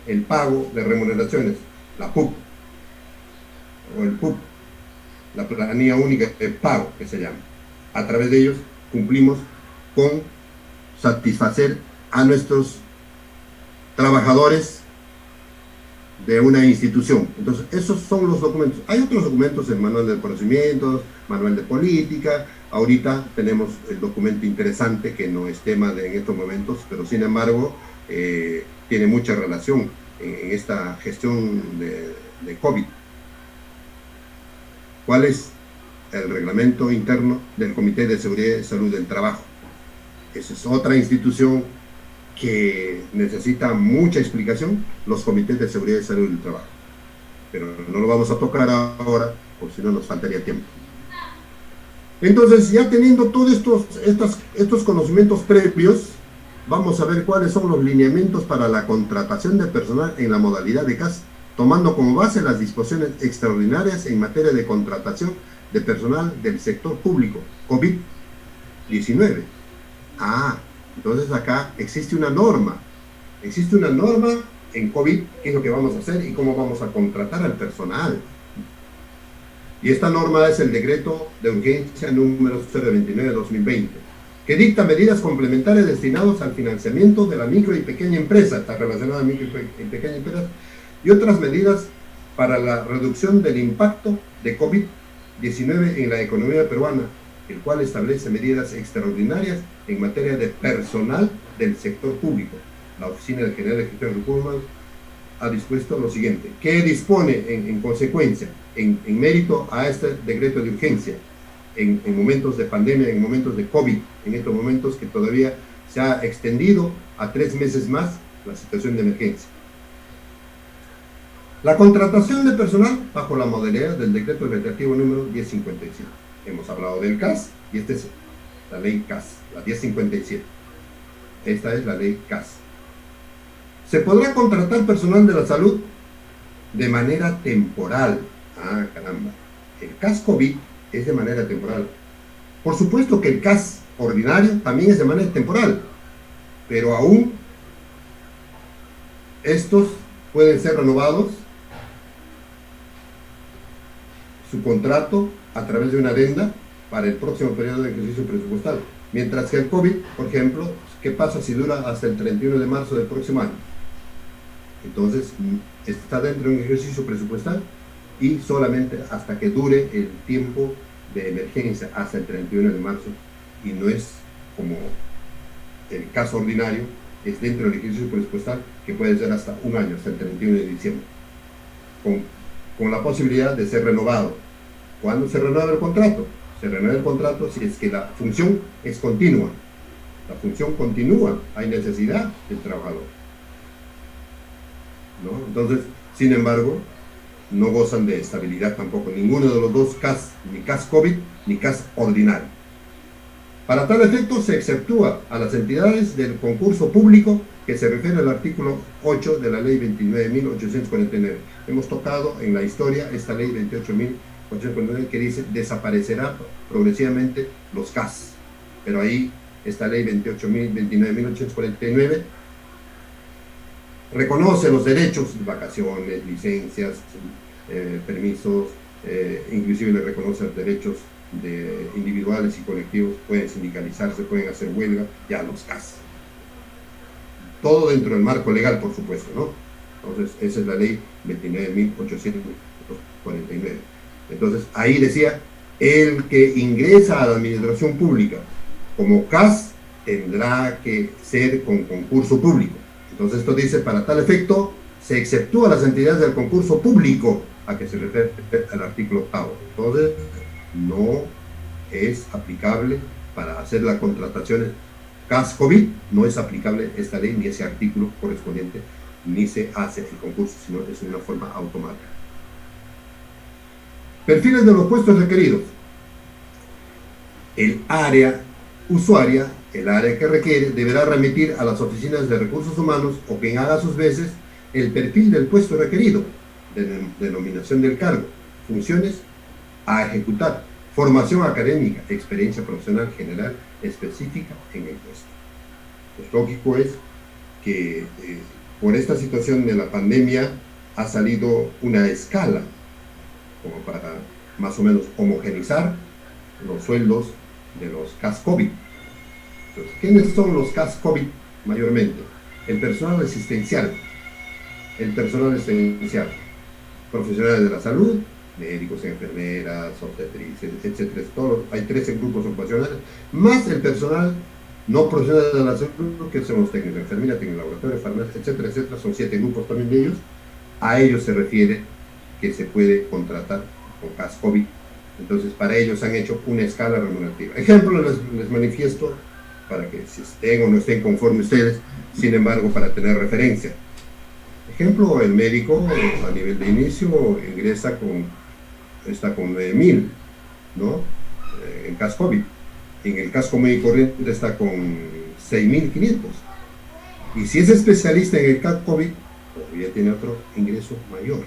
el pago de remuneraciones, la PUP, o el PUP, la planilla única de pago que se llama. A través de ellos cumplimos con satisfacer a nuestros trabajadores de una institución. Entonces, esos son los documentos. Hay otros documentos, el manual de conocimientos, manual de política. Ahorita tenemos el documento interesante que no es tema en estos momentos, pero sin embargo tiene mucha relación en esta gestión de COVID. ¿Cuál es el reglamento interno del Comité de Seguridad y Salud del Trabajo? Esa es otra institución que necesita mucha explicación, los comités de seguridad y salud del trabajo. Pero no lo vamos a tocar ahora, porque si no nos faltaría tiempo. Entonces, ya teniendo todos estos conocimientos previos, vamos a ver cuáles son los lineamientos para la contratación de personal en la modalidad de CAS, tomando como base las disposiciones extraordinarias en materia de contratación de personal del sector público, COVID-19. Entonces acá existe una norma en COVID, qué es lo que vamos a hacer y cómo vamos a contratar al personal. Y esta norma es el decreto de urgencia número 029-2020, que dicta medidas complementarias destinadas al financiamiento de la micro y pequeña empresa, está relacionada a micro y pequeña empresa, y otras medidas para la reducción del impacto de COVID-19 en la economía peruana, el cual establece medidas extraordinarias en materia de personal del sector público. La Oficina General de Gestión de Recursos Humanos ha dispuesto lo siguiente, que dispone en consecuencia, en mérito a este decreto de urgencia, en momentos de pandemia, en momentos de COVID, en estos momentos que todavía se ha extendido a 3 meses más la situación de emergencia. La contratación de personal bajo la modalidad del decreto legislativo número 1057. Hemos hablado del CAS y esta es la ley CAS, la 1057. Esta es la ley CAS. Se podrá contratar personal de la salud de manera temporal. Ah, caramba. El CAS COVID es de manera temporal. Por supuesto que el CAS ordinario también es de manera temporal, pero aún estos pueden ser renovados su contrato a través de una adenda para el próximo periodo de ejercicio presupuestal. Mientras que el COVID, por ejemplo, ¿qué pasa si dura hasta el 31 de marzo del próximo año? Entonces, está dentro de un ejercicio presupuestal y solamente hasta que dure el tiempo de emergencia, hasta el 31 de marzo, y no es como el caso ordinario, es dentro del ejercicio presupuestal, que puede ser hasta un año, hasta el 31 de diciembre, con la posibilidad de ser renovado. ¿Cuándo se renueva el contrato? Se renueva el contrato si es que la función es continua. La función continúa, hay necesidad del trabajador, ¿no? Entonces, sin embargo, no gozan de estabilidad tampoco, ninguno de los dos CAS, ni CAS COVID, ni CAS ordinario. Para tal efecto, se exceptúa a las entidades del concurso público que se refiere al artículo 8 de la ley 29.849. Hemos tocado en la historia esta ley 28.849 que dice desaparecerá progresivamente los CAS, pero ahí esta ley 29.849 reconoce los derechos, vacaciones, licencias, permisos, inclusive le reconoce los derechos de individuales y colectivos, pueden sindicalizarse, pueden hacer huelga, ya los CAS. Todo dentro del marco legal, por supuesto, ¿no? Entonces, esa es la ley 29.849. Entonces, ahí decía, el que ingresa a la administración pública como CAS tendrá que ser con concurso público. Entonces, esto dice, para tal efecto, se exceptúa a las entidades del concurso público a que se refiere al artículo 8. Entonces, no es aplicable para hacer las contrataciones CAS COVID, no es aplicable esta ley ni ese artículo correspondiente, ni se hace el concurso, sino es una forma automática. Perfiles de los puestos requeridos. El área usuaria, el área que requiere, deberá remitir a las oficinas de recursos humanos o quien haga sus veces el perfil del puesto requerido, denominación del cargo, funciones a ejecutar, formación académica, experiencia profesional general específica en el puesto. Pues lógico es que por esta situación de la pandemia ha salido una escala como para más o menos homogenizar los sueldos de los CAS COVID. Entonces, ¿quiénes son los CAS COVID mayormente? El personal asistencial, profesionales de la salud, médicos, enfermeras, obstetrices, etcétera, todos, hay 13 grupos ocupacionales, más el personal no profesional de la salud, que son los técnicos de enfermería, técnicos de laboratorio, farmacia, etcétera, etcétera, son 7 grupos también de ellos. A ellos se refiere que se puede contratar con CAS COVID. Entonces, para ellos han hecho una escala remunerativa. Ejemplo, les manifiesto para que si estén o no estén conformes ustedes, sin embargo, para tener referencia. Ejemplo, el médico a nivel de inicio está con 9.000, ¿no? En CAS COVID. En el CAS común y corriente está con 6.500. Y si es especialista en el CAS COVID, todavía tiene otro ingreso mayor.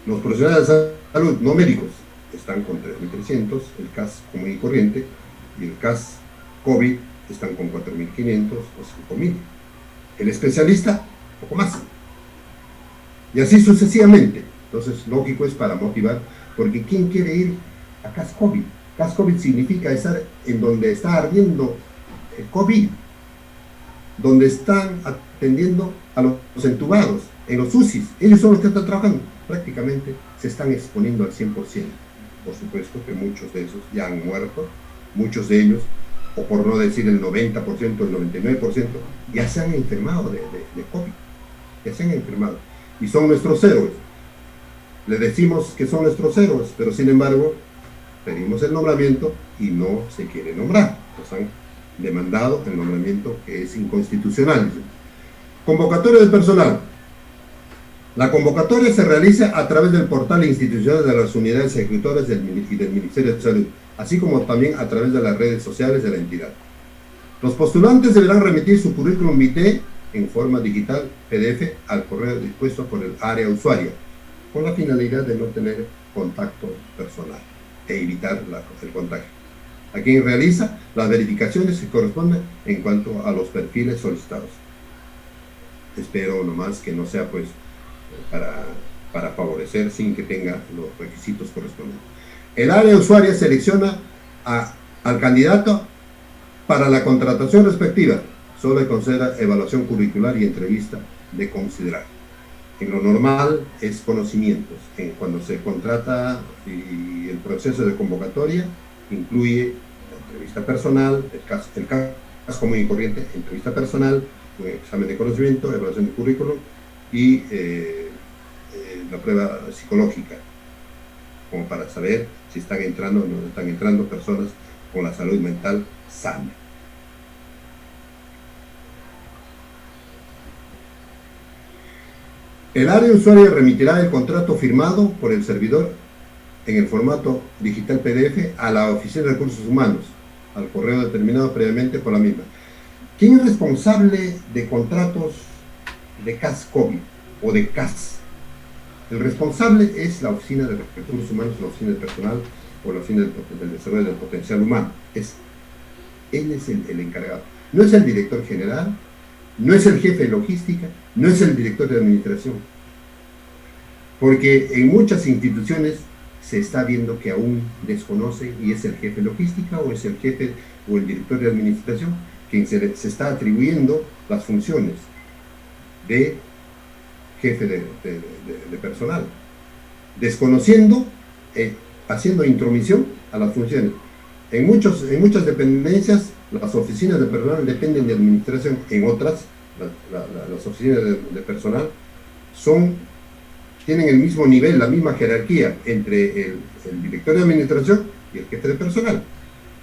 Los profesionales de salud no médicos están con 3.300, el CAS común y corriente, y el CAS COVID están con 4.500 o 5.000. El especialista, poco más. Y así sucesivamente. Entonces, lógico es para motivar, porque ¿quién quiere ir a CAS COVID? CAS COVID significa estar en donde está ardiendo el COVID, donde están atendiendo a los entubados, en los UCIs. Ellos son los que están trabajando. Prácticamente se están exponiendo al 100%. Por supuesto que muchos de esos ya han muerto, muchos de ellos, o por no decir el 90%, el 99%, ya se han enfermado de COVID. que se han enfermado, y son nuestros héroes. Le decimos que son nuestros héroes, pero sin embargo, pedimos el nombramiento y no se quiere nombrar. Nos han demandado el nombramiento que es inconstitucional. Convocatoria del personal. La convocatoria se realiza a través del portal institucional de las unidades ejecutoras y del Ministerio de Salud, así como también a través de las redes sociales de la entidad. Los postulantes deberán remitir su currículum vitae en forma digital PDF al correo dispuesto por el área usuaria, con la finalidad de no tener contacto personal e evitar el contagio. A quien realiza las verificaciones que corresponden en cuanto a los perfiles solicitados. Espero nomás que no sea pues para favorecer sin que tenga los requisitos correspondientes. El área usuaria selecciona al candidato para la contratación respectiva. Solo le considera evaluación curricular y entrevista de considerar. En lo normal es conocimientos. Cuando se contrata y el proceso de convocatoria incluye la entrevista personal, el caso común y corriente, entrevista personal, un examen de conocimiento, evaluación de currículum y la prueba psicológica, como para saber si están entrando o no están entrando personas con la salud mental sana. El área usuaria remitirá el contrato firmado por el servidor en el formato digital PDF a la Oficina de Recursos Humanos, al correo determinado previamente por la misma. ¿Quién es responsable de contratos de CAS COVID o de CAS? El responsable es la Oficina de Recursos Humanos, la Oficina de Personal o la Oficina del Desarrollo del Potencial Humano. Él es el encargado. No es el director general, no es el jefe de logística, no es el director de administración. Porque en muchas instituciones se está viendo que aún desconoce y es el jefe de logística o es el jefe o el director de administración quien se está atribuyendo las funciones de jefe de personal, desconociendo, haciendo intromisión a las funciones. En muchas dependencias, las oficinas de personal dependen de administración, en otras, las oficinas de personal tienen el mismo nivel, la misma jerarquía entre el director de administración y el jefe de personal.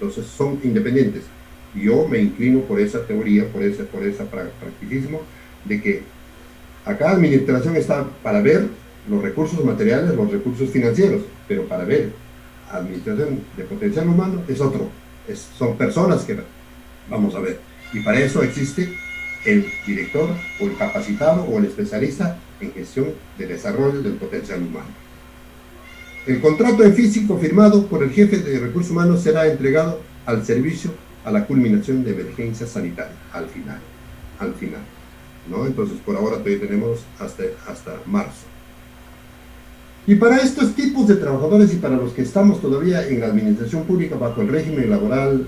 Entonces son independientes. Yo me inclino por esa teoría, por ese practicismo, de que acá administración está para ver los recursos materiales, los recursos financieros, pero para ver administración de potencial humano es otro. Son personas que vamos a ver. Y para eso existe el director o el capacitado o el especialista en gestión de desarrollo del potencial humano. El contrato en físico firmado por el jefe de recursos humanos será entregado al servicio a la culminación de emergencia sanitaria, al final, ¿no? Entonces, por ahora todavía tenemos hasta marzo. Y para estos tipos de trabajadores y para los que estamos todavía en la administración pública bajo el régimen laboral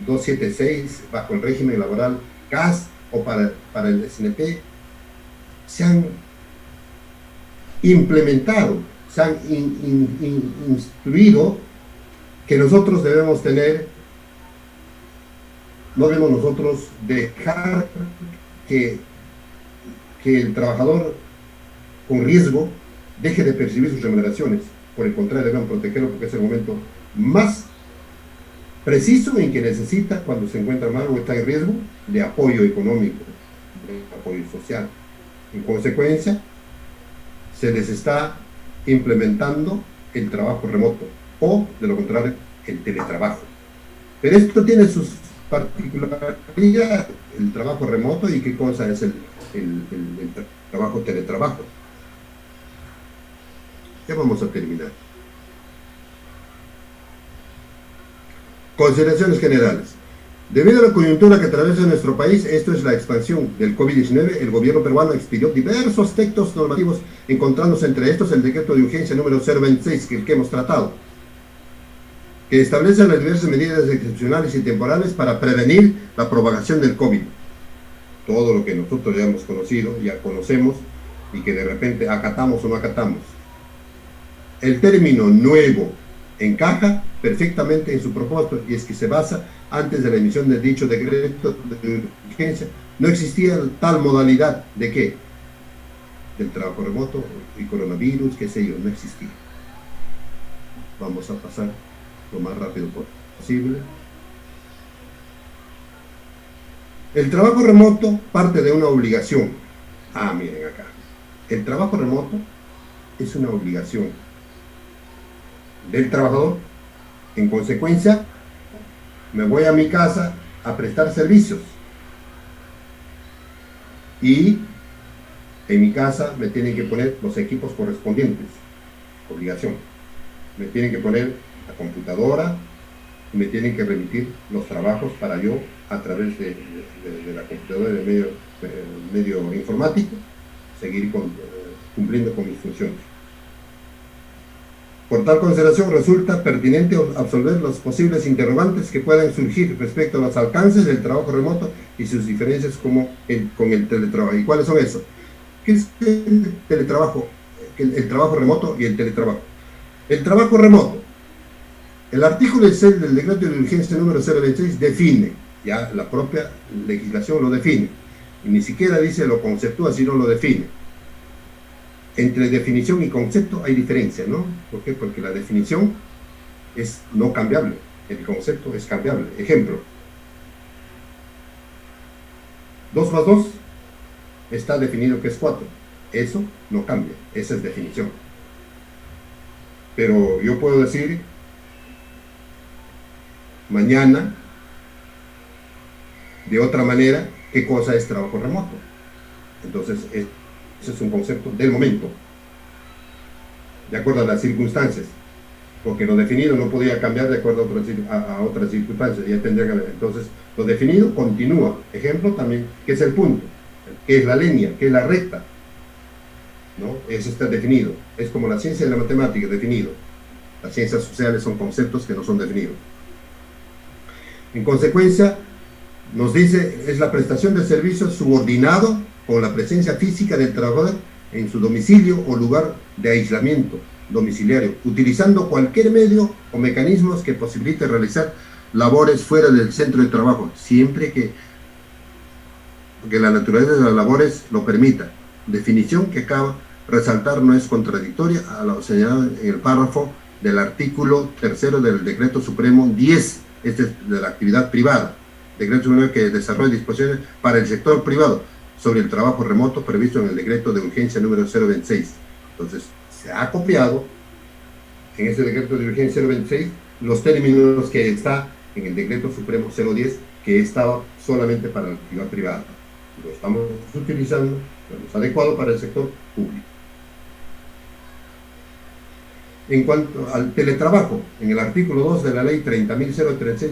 276, bajo el régimen laboral CAS o para el SNP, se han implementado, se han instruido que nosotros debemos tener. No debemos nosotros dejar que el trabajador con riesgo deje de percibir sus remuneraciones. Por el contrario, debemos protegerlo porque es el momento más preciso en que necesita, cuando se encuentra mal o está en riesgo, de apoyo económico, de apoyo social. En consecuencia, se les está implementando el trabajo remoto o, de lo contrario, el teletrabajo. Pero esto tiene sus particularidades, el trabajo remoto y qué cosa es el teletrabajo. Ya vamos a terminar. Consideraciones generales. Debido a la coyuntura que atraviesa nuestro país, esto es la expansión del COVID-19, el gobierno peruano expidió diversos textos normativos, encontrándose entre estos el decreto de urgencia número 026, que hemos tratado, que establece las diversas medidas excepcionales y temporales para prevenir la propagación del COVID. Todo lo que nosotros ya hemos conocido, ya conocemos, y que de repente acatamos o no acatamos. El término nuevo encaja perfectamente en su propósito, y es que se basa antes de la emisión de dicho decreto de urgencia. No existía tal modalidad de del trabajo remoto y coronavirus, qué sé yo, no existía. Vamos a pasar lo más rápido posible. El trabajo remoto parte de una obligación. Miren acá. El trabajo remoto es una obligación del trabajador. En consecuencia, me voy a mi casa a prestar servicios. Y en mi casa me tienen que poner los equipos correspondientes. Obligación. Me tienen que poner la computadora y me tienen que remitir los trabajos para yo, a través de la computadora y del medio informático, seguir cumpliendo con mis funciones. Por tal consideración, resulta pertinente absolver los posibles interrogantes que puedan surgir respecto a los alcances del trabajo remoto y sus diferencias con el teletrabajo. ¿Y cuáles son esos? ¿Qué es el teletrabajo? El trabajo remoto y el teletrabajo. El trabajo remoto. El artículo 6 del decreto de urgencia número 026 define, ya la propia legislación lo define, y ni siquiera dice lo conceptúa, sino lo define. Entre definición y concepto hay diferencia, ¿no? ¿Por qué? Porque la definición es no cambiable, el concepto es cambiable. Ejemplo, 2 más 2 está definido que es 4. Eso no cambia, esa es definición. Pero yo puedo decir mañana, de otra manera, qué cosa es trabajo remoto. Entonces, ese es un concepto del momento, de acuerdo a las circunstancias, porque lo definido no podía cambiar de acuerdo a otras circunstancias, ya tendría que haber. Entonces, lo definido continúa. Ejemplo también, ¿qué es el punto? ¿Qué es la línea? ¿Qué es la recta? ¿No? Eso está definido. Es como la ciencia y la matemática, definido. Las ciencias sociales son conceptos que no son definidos. En consecuencia, nos dice, es la prestación de servicios subordinado con la presencia física del trabajador en su domicilio o lugar de aislamiento domiciliario, utilizando cualquier medio o mecanismos que posibilite realizar labores fuera del centro de trabajo, siempre que la naturaleza de las labores lo permita. Definición que acaba de resaltar no es contradictoria a lo señalado en el párrafo del artículo 3 del Decreto Supremo 10, este es de la actividad privada, Decreto Supremo que desarrolla disposiciones para el sector privado sobre el trabajo remoto previsto en el Decreto de Urgencia número 026. Entonces, se ha copiado en ese Decreto de Urgencia 026 los términos que está en el Decreto Supremo 010, que estaba solamente para la actividad privada. Lo estamos utilizando, lo es adecuado para el sector público. En cuanto al teletrabajo, en el artículo 2 de la ley 30.036,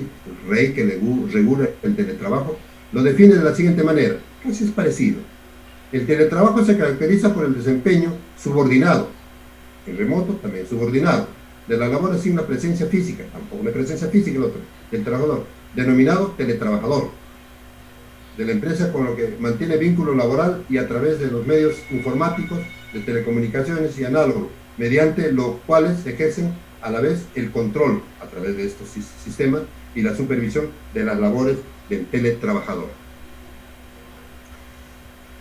ley que regula el teletrabajo, lo define de la siguiente manera, casi es parecido. El teletrabajo se caracteriza por el desempeño subordinado, en remoto también subordinado, de la labor sin una presencia física, tampoco una presencia física el otro, del trabajador, denominado teletrabajador, de la empresa con lo que mantiene vínculo laboral y a través de los medios informáticos, de telecomunicaciones y análogos, mediante los cuales ejercen a la vez el control a través de estos sistemas y la supervisión de las labores del teletrabajador.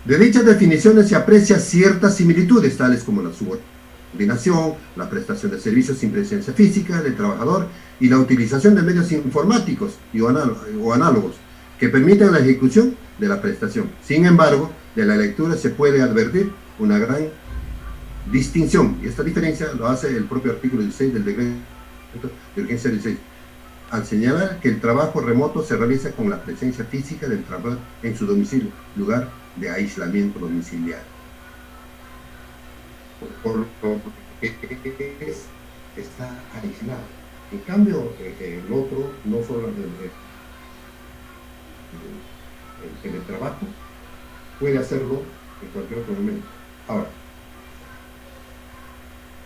De dichas definiciones se aprecia ciertas similitudes, tales como la subordinación, la prestación de servicios sin presencia física del trabajador y la utilización de medios informáticos o análogos que permitan la ejecución de la prestación. Sin embargo, de la lectura se puede advertir una gran distinción, y esta diferencia lo hace el propio artículo 16 del Decreto de Urgencia 16, al señalar que el trabajo remoto se realiza con la presencia física del trabajador en su domicilio, lugar de aislamiento domiciliario. Por lo que está aislado. En cambio, el otro, no solo el teletrabajo, puede hacerlo en cualquier otro momento. Ahora,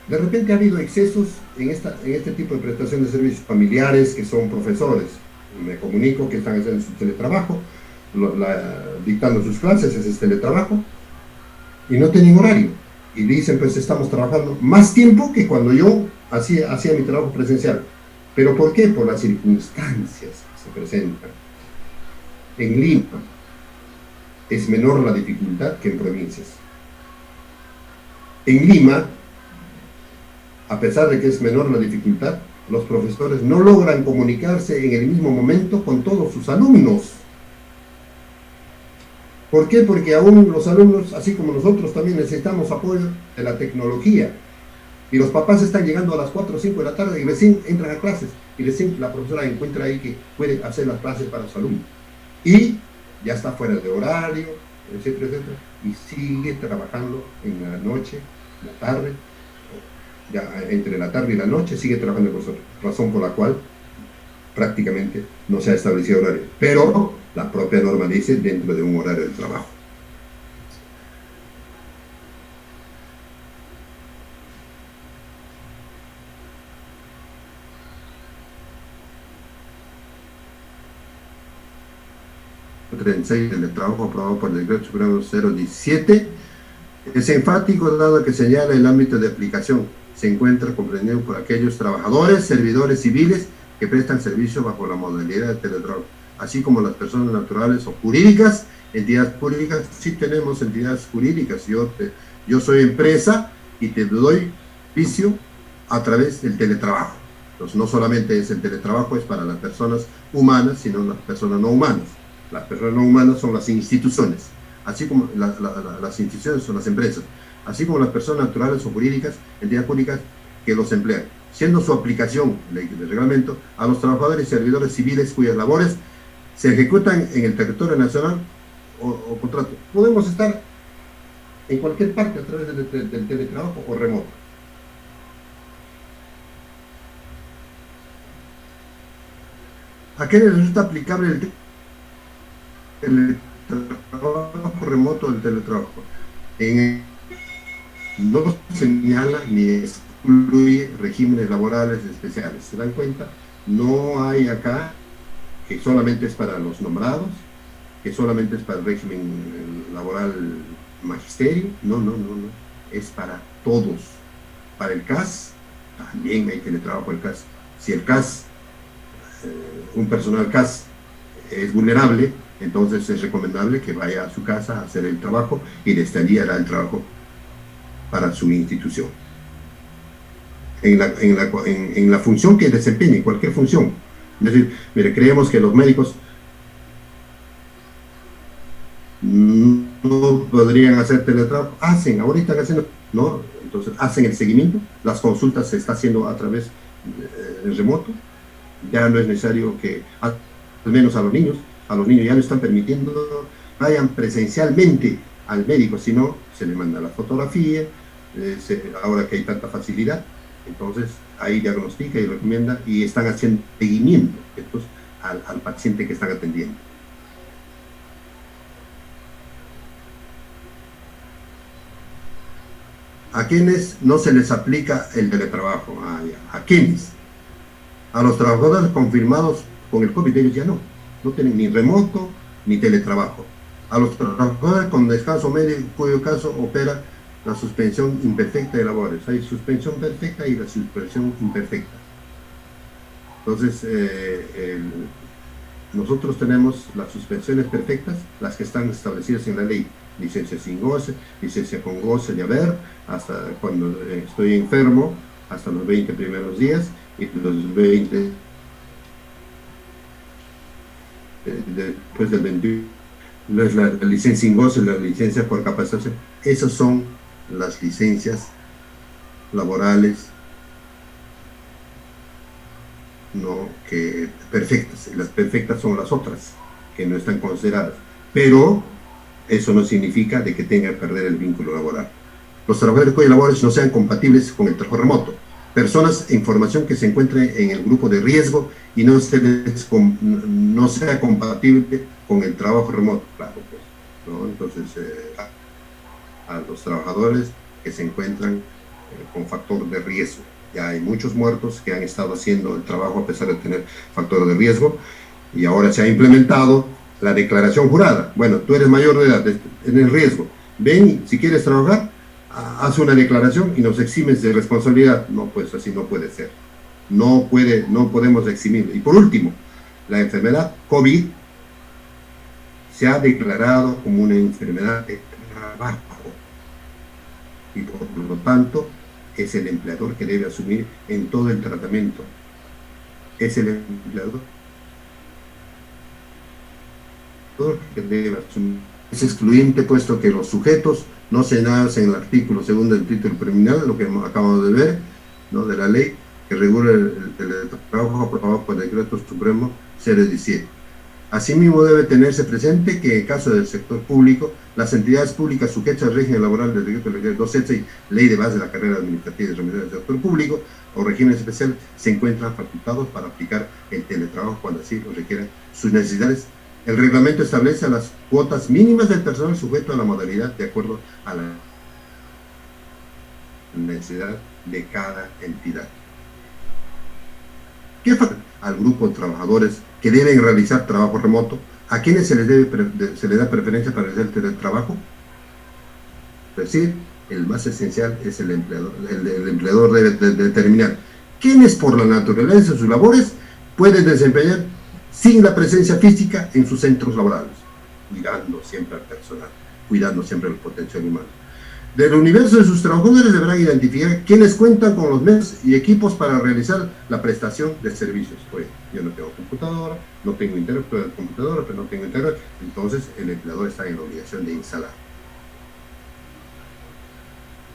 de repente ha habido excesos en este tipo de prestación de servicios familiares que son profesores. Me comunico que están haciendo su teletrabajo, dictando sus clases, ese es teletrabajo, y no tienen horario. Y dicen, pues estamos trabajando más tiempo que cuando yo hacía mi trabajo presencial. ¿Pero por qué? Por las circunstancias que se presentan. En Lima es menor la dificultad que en provincias. En Lima, a pesar de que es menor la dificultad, los profesores no logran comunicarse en el mismo momento con todos sus alumnos. ¿Por qué? Porque aún los alumnos, así como nosotros, también necesitamos apoyo de la tecnología. Y los papás están llegando a las 4 o 5 de la tarde y recién entran a clases. Y recién la profesora encuentra ahí que puede hacer las clases para sus alumnos. Y ya está fuera de horario, etcétera, etcétera. Y sigue trabajando en la noche, en la tarde, ya entre la tarde y la noche sigue trabajando con nosotros. Razón por la cual prácticamente no se ha establecido horario. Pero la propia norma dice dentro de un horario de trabajo. Del trabajo aprobado por el Decreto Supremo 017 es enfático dado que señala el ámbito de aplicación. Se encuentra comprendido por aquellos trabajadores, servidores civiles que prestan servicio bajo la modalidad de teletrabajo, así como las personas naturales o jurídicas, entidades públicas. Sí tenemos entidades jurídicas. Yo soy empresa y te doy servicio a través del teletrabajo. Entonces no solamente es el teletrabajo, es para las personas humanas, sino las personas no humanas. Las personas no humanas son las instituciones, así como las instituciones son las empresas, así como las personas naturales o jurídicas, entidades públicas que los emplean, siendo su aplicación, ley de reglamento, a los trabajadores y servidores civiles cuyas labores se ejecutan en el territorio nacional o contrato. Podemos estar en cualquier parte a través del teletrabajo o remoto. ¿A qué le resulta aplicable el trabajo remoto del teletrabajo? No señala ni excluye regímenes laborales especiales. ¿Se dan cuenta? No hay acá que solamente es para los nombrados, que solamente es para el régimen laboral magisterio. No. Es para todos. Para el CAS, también hay teletrabajo el CAS. Si el CAS, un personal CAS es vulnerable, entonces es recomendable que vaya a su casa a hacer el trabajo y desde allí hará el trabajo para su institución. En la función que desempeñe, cualquier función. Es decir, mire, creemos que los médicos no podrían hacer teletrabajo. Ahorita están haciendo, ¿no? Entonces hacen el seguimiento, las consultas se está haciendo a través del remoto. Ya no es necesario que, al menos a los niños ya no están permitiendo vayan presencialmente al médico, sino se le manda la fotografía, ahora que hay tanta facilidad, entonces ahí diagnostica y recomienda y están haciendo seguimiento al paciente que están atendiendo. ¿A quiénes no se les aplica el teletrabajo? ¿A quiénes? A los trabajadores confirmados con el COVID, ellos ya no tienen ni remoto ni teletrabajo. A los trabajadores con descanso médico, cuyo caso opera la suspensión imperfecta de labores. Hay suspensión perfecta y la suspensión imperfecta. Entonces, nosotros tenemos las suspensiones perfectas, las que están establecidas en la ley. Licencia sin goce, licencia con goce de haber, hasta cuando estoy enfermo, hasta los 20 primeros días, y los 20 después del 21, la licencia sin goce, la licencia por capacitación. Esas son las licencias laborales no que perfectas. Las perfectas son las otras que no están consideradas, pero eso no significa de que tenga que perder el vínculo laboral. Los trabajadores cuyas labores no sean compatibles con el trabajo remoto, personas en formación que se encuentren en el grupo de riesgo y no sea compatible con el trabajo remoto, claro, pues, ¿no? Entonces, a los trabajadores que se encuentran con factor de riesgo. Ya hay muchos muertos que han estado haciendo el trabajo a pesar de tener factor de riesgo, y ahora se ha implementado la declaración jurada. Bueno, tú eres mayor de edad, en el riesgo, ven, si quieres trabajar, haz una declaración y nos eximes de responsabilidad. No, pues así no puede ser. No podemos eximir. Y por último, la enfermedad COVID se ha declarado como una enfermedad de trabajo. y por lo tanto es el empleador que debe asumir en todo el tratamiento. Es el empleador que debe asumir. Es excluyente puesto que los sujetos no se nace en el artículo segundo del título preliminar, lo que acabamos de ver, ¿no?, de la ley que regula el trabajo aprobado por el Decreto Supremo 017. Asimismo, debe tenerse presente que en caso del sector público, las entidades públicas sujetas al régimen laboral del Decreto Legal 276, Ley de Base de la Carrera Administrativa y Remedial del Sector Público, o régimen especial, se encuentran facultados para aplicar el teletrabajo cuando así lo requieran sus necesidades. El reglamento establece las cuotas mínimas del personal sujeto a la modalidad de acuerdo a la necesidad de cada entidad. ¿Qué falta? Al grupo de trabajadores que deben realizar trabajo remoto, ¿a quienes se les da preferencia para realizar el teletrabajo? Es decir, el más esencial es el empleador. El empleador debe determinar quiénes por la naturaleza de sus labores pueden desempeñar sin la presencia física en sus centros laborales, cuidando siempre al personal, cuidando siempre el potencial humano. Del universo de sus trabajadores deberán identificar quiénes cuentan con los medios y equipos para realizar la prestación de servicios. Oye, yo no tengo computadora, no tengo internet, pero no tengo internet, entonces el empleador está en la obligación de instalar.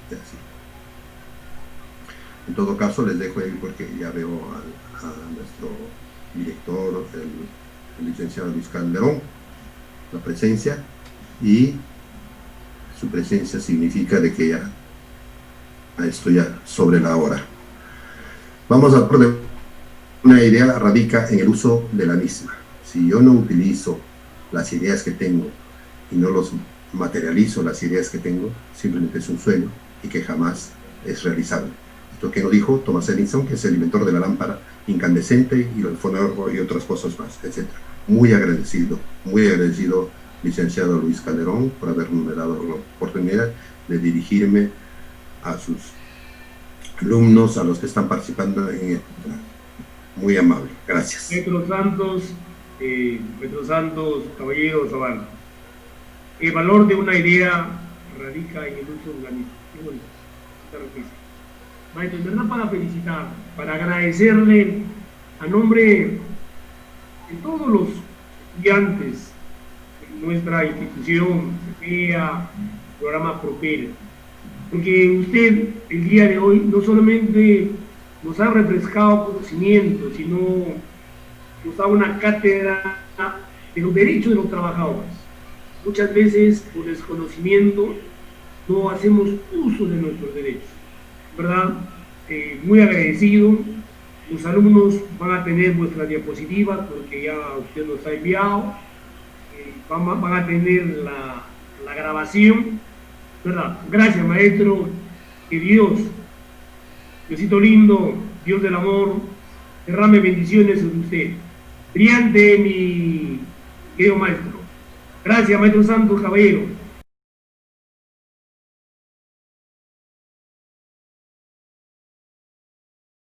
Así. En todo caso, les dejo ahí porque ya veo a nuestro director, el licenciado Luis Calderón, la presencia, y su presencia significa de que ya estoy ya sobre la hora. Vamos a ver, una idea radica en el uso de la misma. Si yo no utilizo las ideas que tengo y no los materializo, las ideas que tengo, simplemente es un sueño y que jamás es realizable. Esto que nos dijo Thomas Edison, que es el inventor de la lámpara incandescente y el fonógrafo y otras cosas más, etc. Muy agradecido, licenciado Luis Calderón, por haberme dado la oportunidad de dirigirme a sus alumnos, a los que están participando en esto. Muy amable, gracias. Petro Santos, caballero Zavala. El valor de una idea radica en el uso de la misma. Qué bonito. Maestro, en verdad, para felicitar, para agradecerle a nombre de todos los estudiantes de nuestra institución, CEPEA, programa PROPEL, porque usted el día de hoy no solamente nos ha refrescado conocimiento, sino nos da una cátedra de los derechos de los trabajadores. Muchas veces, por desconocimiento, no hacemos uso de nuestros derechos, ¿verdad? Muy agradecido. Los alumnos van a tener vuestras diapositivas porque ya usted nos ha enviado. Van a tener la grabación, ¿verdad? Gracias, maestro. Que Diosito lindo, Dios del amor, derrame bendiciones sobre usted. Brillante, mi querido maestro. Gracias, maestro Santos, caballero.